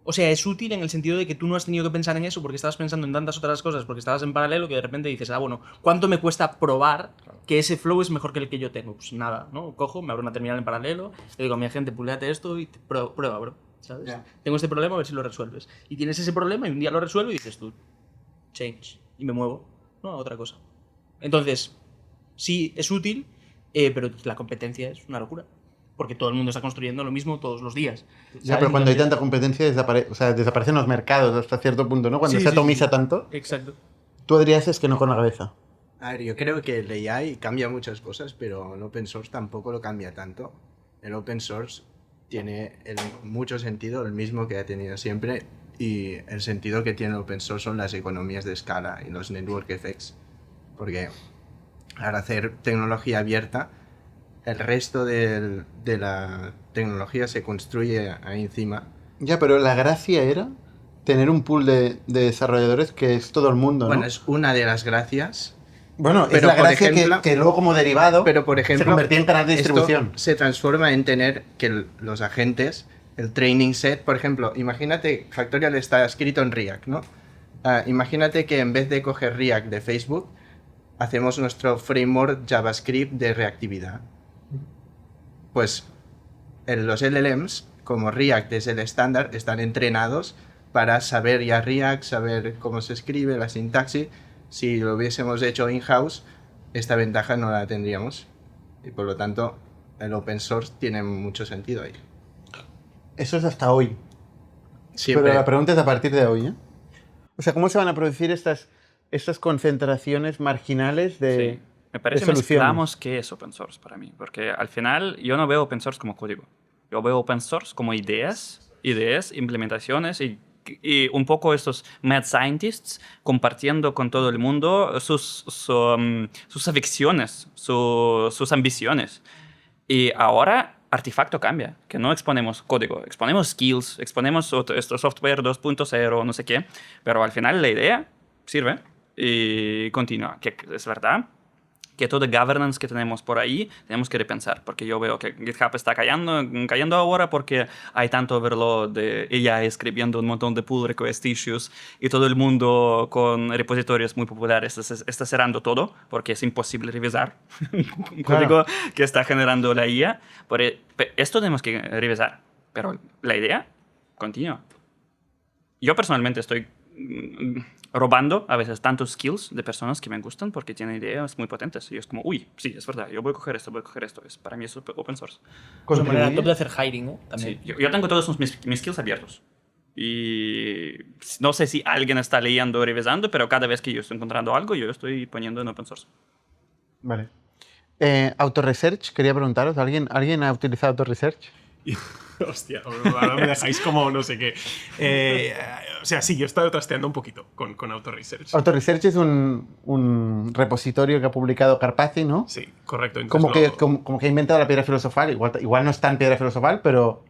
O sea, es útil en el sentido de que tú no has tenido que pensar en eso porque estabas pensando en tantas otras cosas, porque estabas en paralelo, que de repente dices, bueno, ¿cuánto me cuesta probar que ese flow es mejor que el que yo tengo? Pues nada, ¿no? Cojo, me abro una terminal en paralelo, le digo a mi agente, puléate esto y prueba, bro, ¿sabes? Ya. Tengo este problema, a ver si lo resuelves. Y tienes ese problema y un día lo resuelvo y dices tú, change, y me muevo, ¿no? A otra cosa. Entonces, sí, es útil, pero la competencia es una locura. Porque todo el mundo está construyendo lo mismo todos los días. Ya, ¿sabes? pero cuando hay Entonces- tanta competencia desaparecen los mercados hasta cierto punto, ¿no? Cuando Sí, se sí, atomiza sí. tanto, Exacto. tú dirías es que no con la cabeza. A ver, yo creo que el AI cambia muchas cosas, pero el open source tampoco lo cambia tanto. El open source tiene en mucho sentido el mismo que ha tenido siempre, y el sentido que tiene el open source son las economías de escala y los network effects. Porque al hacer tecnología abierta, el resto de la tecnología se construye ahí encima. Ya, pero la gracia era tener un pool de desarrolladores que es todo el mundo, ¿no? Bueno, es una de las gracias. Bueno, es pero la por gracia ejemplo- que luego como derivado Pero por ejemplo, se convertía en canal de esto distribución. se transforma en tener que los agentes, el training set, por ejemplo, imagínate, Factorial está escrito en React, ¿no? Imagínate que en vez de coger React de Facebook, hacemos nuestro framework JavaScript de reactividad. Pues los LLMs, como React es el estándar, están entrenados para saber ya React, saber cómo se escribe, la sintaxis. Si lo hubiésemos hecho in-house, esta ventaja no la tendríamos. Y por lo tanto, el open source tiene mucho sentido ahí. Eso es hasta hoy. Siempre. Pero la pregunta es a partir de hoy, ¿eh? O sea, ¿cómo se van a producir estas concentraciones marginales de, Sí. Me parece de que soluciones? mezclamos qué es open source para mí, porque al final yo no veo open source como código. Yo veo open source como ideas, implementaciones y un poco estos mad scientists compartiendo con todo el mundo sus aficiones, sus ambiciones. Y ahora Artifacto cambia, que no exponemos código, exponemos skills, exponemos esto software 2.0, no sé qué, pero al final la idea sirve y continúa. Que es verdad que todo governance que tenemos por ahí tenemos que repensar, porque yo veo que GitHub está cayendo ahora porque hay tanto overload de ella escribiendo un montón de pull request issues y todo el mundo con repositorios muy populares está cerrando todo porque es imposible revisar un código que está generando la IA. Esto tenemos que revisar, pero la idea continúa. Yo personalmente estoy robando a veces tantos skills de personas que me gustan porque tienen ideas muy potentes. Y es como, uy, sí, es verdad, yo voy a coger esto. Para mí es open source. Es una manera top de hacer hiring, ¿eh? Sí, También. yo tengo todos mis skills abiertos. Y no sé si alguien está leyendo o revisando, pero cada vez que yo estoy encontrando algo, yo estoy poniendo en open source. Vale. Autoresearch, quería preguntaros, ¿alguien ha utilizado Autoresearch? Hostia, ahora me dejáis como no sé qué. O sea, sí, yo he estado trasteando un poquito con Autoresearch. Autoresearch es un repositorio que ha publicado Carpazzi, ¿no? Sí, correcto. Como Entonces que ha inventado la piedra filosofal. Igual no es tan piedra filosofal, pero...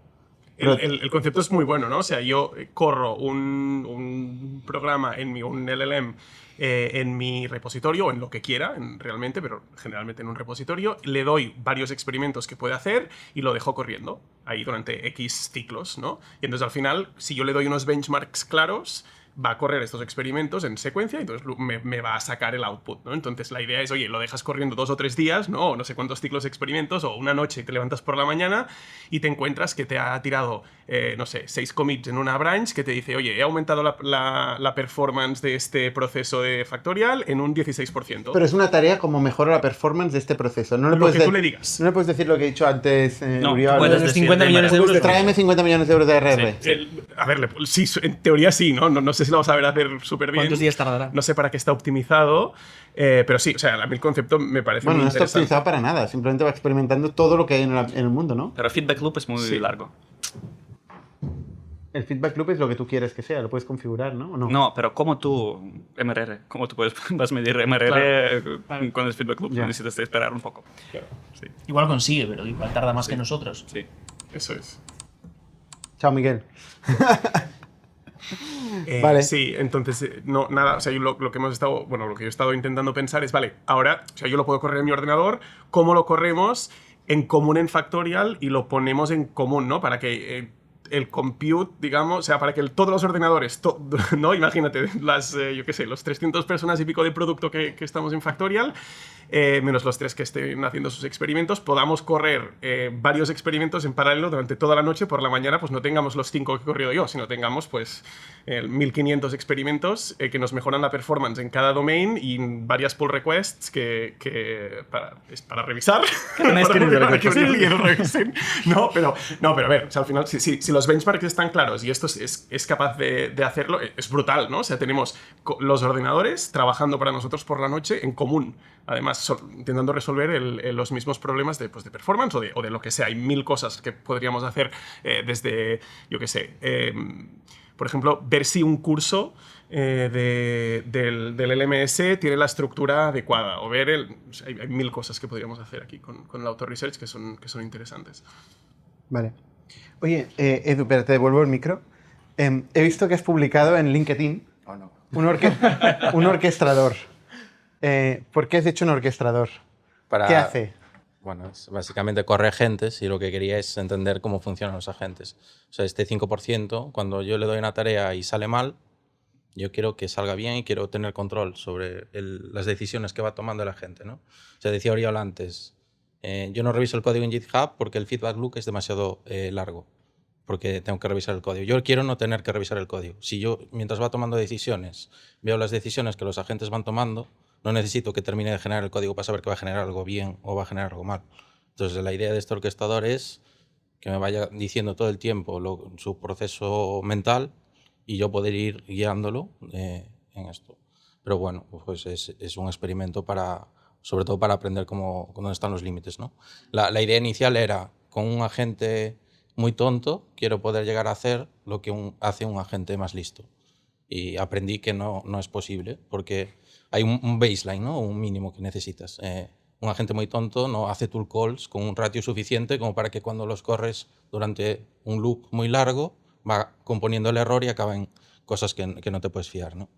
el concepto es muy bueno, ¿no? O sea, yo corro un programa un LLM en mi repositorio o en lo que quiera, realmente, pero generalmente en un repositorio, le doy varios experimentos que puede hacer y lo dejo corriendo ahí durante X ciclos, ¿no? Y entonces al final, si yo le doy unos benchmarks claros, va a correr estos experimentos en secuencia y entonces me va a sacar el output, ¿no? Entonces la idea es, oye, lo dejas corriendo 2 o 3 días, ¿no? O no sé cuántos ciclos de experimentos, o una noche te levantas por la mañana y te encuentras que te ha tirado, no sé, 6 commits en una branch que te dice, oye, he aumentado la performance de este proceso de Factorial en un 16%. Pero es una tarea como mejora la performance de este proceso. No le Lo puedes que tú le digas. No le puedes decir lo que he dicho antes, No, Uriol. tú puedes Los decir 50 de millones de manera- euros. Tráeme 50 millones de euros de RR. A ver, sí, en teoría sí, ¿no? No sé si lo vamos a ver hacer súper bien. ¿Cuántos días tardará? No sé para qué está optimizado, pero sí, o sea, a mí el concepto me parece Bueno, muy no está interesante. optimizado para nada. Simplemente va experimentando todo lo que hay en el mundo, ¿no? Pero feedback loop es muy Sí. largo. El feedback loop es lo que tú quieres que sea. Lo puedes configurar, ¿no? ¿O no? No, pero ¿cómo tú, MRR, cómo tú vas a medir MRR con el feedback loop? Ya. Necesitas esperar un poco. Sí. Igual consigue, pero igual tarda más que nosotros. Sí. Eso es. Chao, Miguel. Vale. Sí, entonces, no, nada, o sea, lo que hemos estado, bueno, lo que yo he estado intentando pensar es, vale, ahora, o sea, yo lo puedo correr en mi ordenador, ¿cómo lo corremos en común en Factorial y lo ponemos en común, ¿no? Para que el compute, digamos, o sea, para que todos los ordenadores, ¿no? Imagínate, yo qué sé, los 300 personas y pico de producto que estamos en Factorial, menos los 3 que estén haciendo sus experimentos, podamos correr varios experimentos en paralelo durante toda la noche. Por la mañana, pues no tengamos los 5 que he corrido yo, sino tengamos, pues, 1500 experimentos que nos mejoran la performance en cada domain y varias pull requests para revisar. No, pero a ver, o sea, al final, si los benchmarks están claros y esto es capaz de hacerlo, es brutal, ¿no? O sea, tenemos los ordenadores trabajando para nosotros por la noche en común. Además, intentando resolver los mismos problemas de performance o de lo que sea. Hay 1000 cosas que podríamos hacer desde, yo qué sé, por ejemplo, ver si un curso del LMS tiene la estructura adecuada o ver o sea, hay 1000 cosas que podríamos hacer aquí con el auto-research que son interesantes. Vale. Oye, Edu, pero te devuelvo el micro. He visto que has publicado en LinkedIn un orquestador. ¿Por qué has hecho un orquestador? ¿Qué hace? Bueno, básicamente corre agentes y lo que quería es entender cómo funcionan los agentes. O sea, este 5%, cuando yo le doy una tarea y sale mal, yo quiero que salga bien y quiero tener control sobre las decisiones que va tomando el agente, ¿no? O sea, decía Oriol antes, yo no reviso el código en GitHub porque el feedback loop es demasiado largo, porque tengo que revisar el código. Yo quiero no tener que revisar el código. Si yo, mientras va tomando decisiones, veo las decisiones que los agentes van tomando, no necesito que termine de generar el código para saber que va a generar algo bien o va a generar algo mal. Entonces, la idea de este orquestador es que me vaya diciendo todo el tiempo su proceso mental y yo poder ir guiándolo en esto. Pero bueno, pues es un experimento sobre todo para aprender dónde están los límites, ¿no? La idea inicial era, con un agente muy tonto, quiero poder llegar a hacer lo que hace un agente más listo. Y aprendí que no es posible, porque hay un baseline, ¿no? Un mínimo que necesitas. Un agente muy tonto no hace tool calls con un ratio suficiente como para que cuando los corres durante un loop muy largo va componiendo el error y acaba en cosas que no te puedes fiar, ¿no?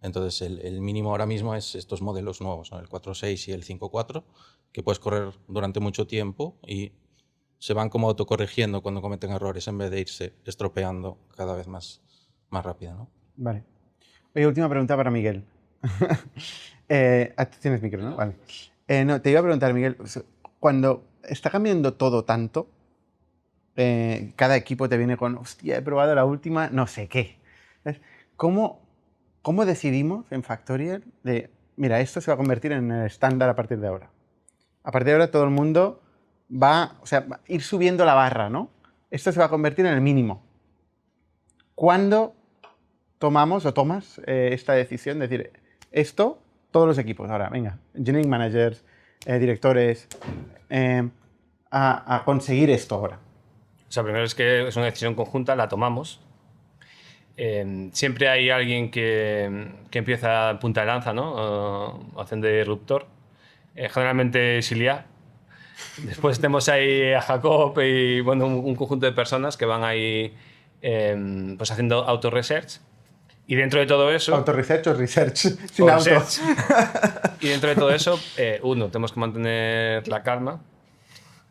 Entonces, el mínimo ahora mismo es estos modelos nuevos, ¿no? El 4.6 y el 5.4, que puedes correr durante mucho tiempo y se van como autocorrigiendo cuando cometen errores en vez de irse estropeando cada vez más rápido, ¿no? Vale. Oye, última pregunta para Miguel. Tú tienes micro, ¿no? Vale. No, te iba a preguntar, Miguel, cuando está cambiando todo tanto, cada equipo te viene con, hostia, he probado la última, no sé qué. ¿Cómo decidimos en Factorial de, mira, esto se va a convertir en el estándar a partir de ahora? A partir de ahora todo el mundo va a ir subiendo la barra, ¿no? Esto se va a convertir en el mínimo. ¿Cuándo tomas esta decisión de decir, esto, todos los equipos, ahora, venga, engineering managers, directores, a conseguir esto ahora? O sea, primero es que es una decisión conjunta, la tomamos. Siempre hay alguien que empieza a punta de lanza, ¿no? Haciendo de disruptor. Generalmente es Ilya. Después tenemos ahí a Jacob y bueno, un conjunto de personas que van ahí pues haciendo auto-research. Y dentro de todo eso... ¿Auto-research o research? Sin auto. Y dentro de todo eso, tenemos que mantener la calma,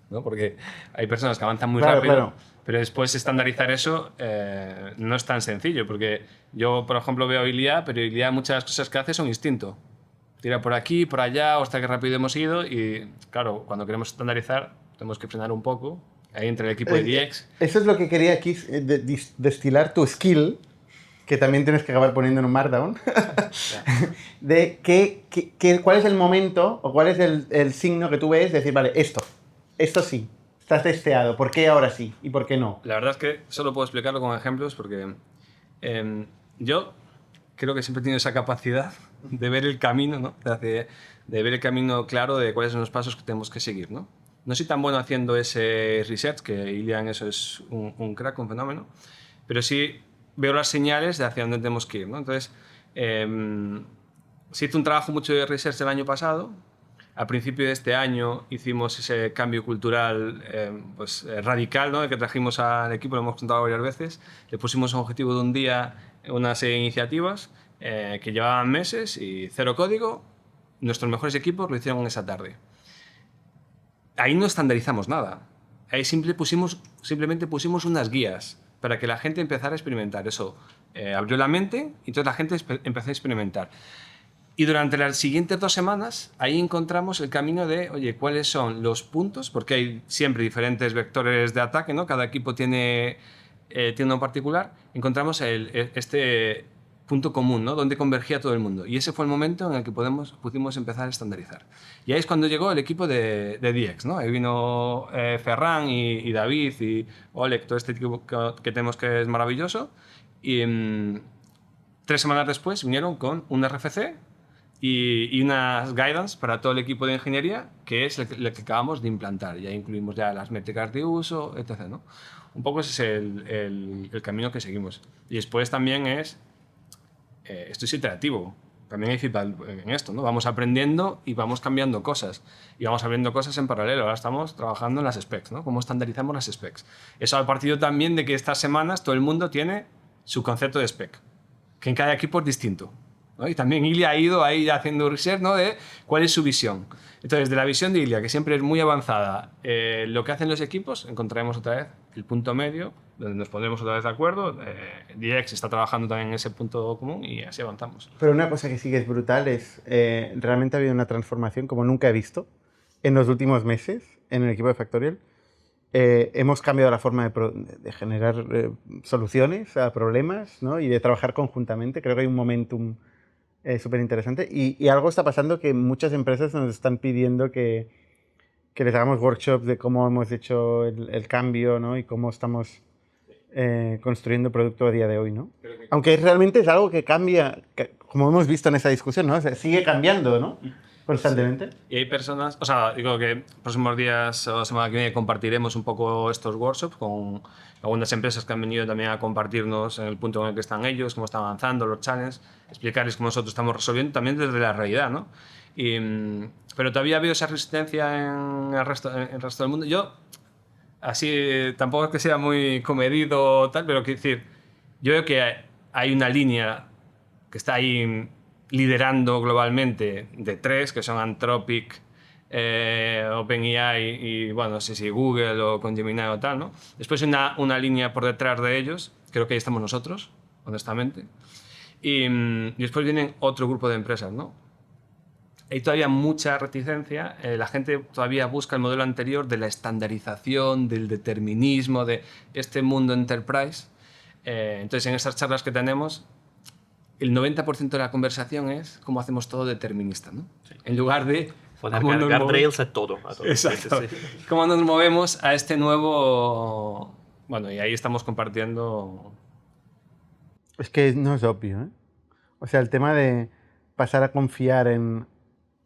¿no? Porque hay personas que avanzan muy rápido, claro. Pero después estandarizar eso no es tan sencillo, porque yo, por ejemplo, veo a Ilya, pero Ilya muchas de las cosas que hace son instinto. Tira por aquí, por allá, hasta que rápido hemos ido y, claro, cuando queremos estandarizar tenemos que frenar un poco, ahí entre el equipo de DX. Eso es lo que quería aquí, destilar tu skill, que también tienes que acabar poniendo en un Markdown, de cuál es el momento o cuál es el signo que tú ves de decir, vale, esto sí, está testeado, ¿por qué ahora sí y por qué no? La verdad es que solo puedo explicarlo con ejemplos porque yo creo que siempre he tenido esa capacidad de ver el camino, ¿no? De ver el camino claro de cuáles son los pasos que tenemos que seguir, ¿no? No soy tan bueno haciendo ese research, que Ilya en eso es un crack, un fenómeno, pero sí veo las señales de hacia dónde tenemos que ir, ¿no? Entonces, se hizo un trabajo mucho de research el año pasado a principio de este año hicimos ese cambio cultural radical, ¿no? Que trajimos al equipo, lo hemos contado varias veces. Le pusimos un objetivo de un día, una serie de iniciativas que llevaban meses y 0 código. Nuestros mejores equipos lo hicieron esa tarde. Ahí no estandarizamos nada. Ahí simplemente pusimos unas guías para que la gente empezara a experimentar. Eso abrió la mente y toda la gente empezó a experimentar. Y durante las siguientes 2 semanas, ahí encontramos el camino de, oye, ¿cuáles son los puntos? Porque hay siempre diferentes vectores de ataque, ¿no? Cada equipo tiene uno en particular. Encontramos este punto común, ¿no? Donde convergía todo el mundo. Y ese fue el momento en el que pudimos empezar a estandarizar. Y ahí es cuando llegó el equipo de DX, ¿no? Ahí vino Ferran y David y Oleg, todo este equipo que tenemos que es maravilloso. Y 3 semanas después vinieron con un RFC y unas guidance para todo el equipo de ingeniería, que es el que acabamos de implantar. Ya incluimos ya las métricas de uso, etc., ¿no? Un poco ese es el camino que seguimos. Y después también esto es iterativo. También hay feedback en esto, ¿no? Vamos aprendiendo y vamos cambiando cosas. Y vamos abriendo cosas en paralelo. Ahora estamos trabajando en las specs, ¿no? Cómo estandarizamos las specs. Eso ha partido también de que estas semanas todo el mundo tiene su concepto de spec, que en cada equipo es distinto, ¿no? Y también Ilya ha ido ahí haciendo research, ¿no? De cuál es su visión. Entonces, de la visión de Ilya, que siempre es muy avanzada, lo que hacen los equipos, encontraremos otra vez el punto medio, donde nos pondremos otra vez de acuerdo. DX está trabajando también en ese punto común y así avanzamos. Pero una cosa que sí que es brutal es, realmente ha habido una transformación como nunca he visto en los últimos meses en el equipo de Factorial. Hemos cambiado la forma de generar soluciones a problemas, ¿no? Y de trabajar conjuntamente. Creo que hay un momentum súper interesante. Y algo está pasando que muchas empresas nos están pidiendo que les hagamos workshops de cómo hemos hecho el cambio, ¿no? Y cómo estamos construyendo producto a día de hoy, ¿no? Aunque realmente es algo que cambia, como hemos visto en esa discusión, ¿no? O sea, sigue cambiando, ¿no? Constantemente. Sí. Y hay personas, o sea, digo que próximos días o semana que viene compartiremos un poco estos workshops con algunas empresas que han venido también a compartirnos en el punto en el que están ellos, cómo están avanzando, los challenges, explicarles cómo nosotros estamos resolviendo también desde la realidad, ¿no? Pero todavía veo esa resistencia en el resto del mundo. Yo, así, tampoco es que sea muy comedido o tal, pero quiero decir, yo veo que hay una línea que está ahí liderando globalmente de 3, que son Anthropic, OpenAI y, bueno, no sé si Google o con Gemini o tal, ¿no? Después una línea por detrás de ellos, creo que ahí estamos nosotros, honestamente. Y después vienen otro grupo de empresas, ¿no? Hay todavía mucha reticencia, la gente todavía busca el modelo anterior de la estandarización, del determinismo, de este mundo enterprise. Entonces, en estas charlas que tenemos, el 90% de la conversación es cómo hacemos todo determinista, ¿no? Sí. En lugar de poner guardrails a todo. Exacto. Sí, sí. Cómo nos movemos a este nuevo... Bueno, y ahí estamos compartiendo... Es que no es obvio, ¿eh? O sea, el tema de pasar a confiar en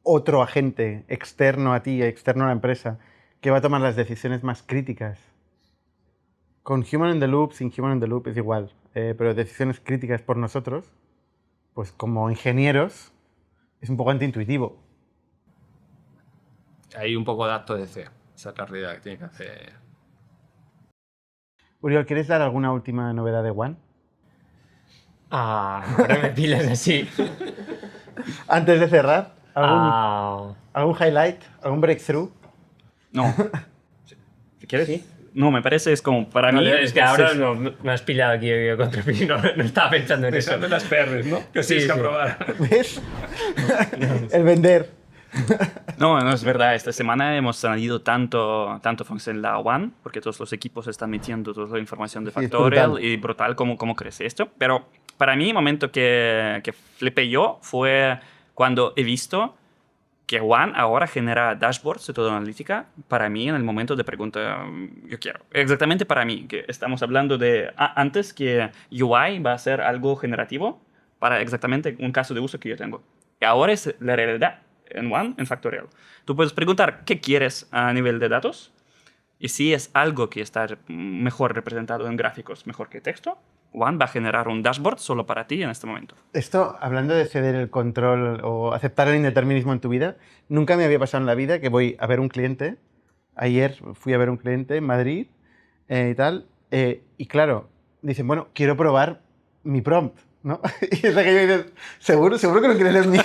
otro agente externo a ti, externo a la empresa, que va a tomar las decisiones más críticas. Con Human in the Loop, sin Human in the Loop es igual, pero decisiones críticas por nosotros, pues como ingenieros, es un poco antiintuitivo. Hay un poco de acto de fe, esa es la realidad que tiene que hacer. Uriol, ¿quieres dar alguna última novedad de One? Ahora me pilas así. Antes de cerrar, ¿algún highlight? ¿Algún breakthrough? No. ¿Quieres? ¿Sí? No, me parece es como para mí... Es que ahora no, me has pillado aquí contra mí, no estaba pensando en eso. Pensando en las PRs, ¿no? Que sí, tienes que aprobar. ¿Ves? El vender. No, es verdad. Esta semana hemos añadido tanto función en la One, porque todos los equipos están metiendo toda la información de Factorial y brutal cómo crece esto. Pero para mí, el momento que flipé yo fue cuando he visto que One ahora genera dashboards de toda analítica para mí en el momento de pregunta yo quiero. Exactamente para mí, que estamos hablando de antes que UI va a ser algo generativo para exactamente un caso de uso que yo tengo. Y ahora es la realidad en One, en Factorial. Tú puedes preguntar qué quieres a nivel de datos y si es algo que está mejor representado en gráficos, mejor que texto, One va a generar un dashboard solo para ti en este momento. Esto, hablando de ceder el control o aceptar el indeterminismo en tu vida, nunca me había pasado en la vida que voy a ver un cliente. Ayer fui a ver un cliente en Madrid y tal, y claro, dicen, bueno, quiero probar mi prompt, ¿no? Y es aquello que dices, ¿seguro que no quieres el mío?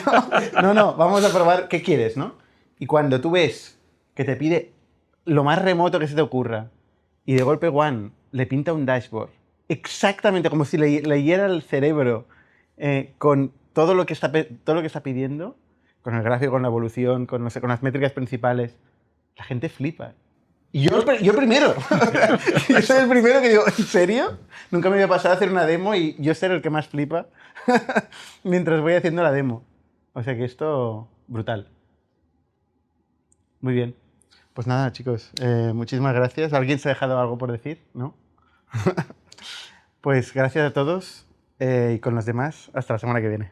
No, vamos a probar qué quieres, ¿no? Y cuando tú ves que te pide lo más remoto que se te ocurra y de golpe One le pinta un dashboard exactamente como si leyera el cerebro con todo lo que está pidiendo, con el gráfico, con la evolución, con, no sé, con las métricas principales, la gente flipa. Y yo primero. Yo soy el primero que digo, ¿en serio? Nunca me había pasado a hacer una demo y yo ser el que más flipa mientras voy haciendo la demo. O sea que esto, brutal. Muy bien. Pues nada, chicos, muchísimas gracias. ¿Alguien se ha dejado algo por decir? ¿No? Pues gracias a todos y con los demás, hasta la semana que viene.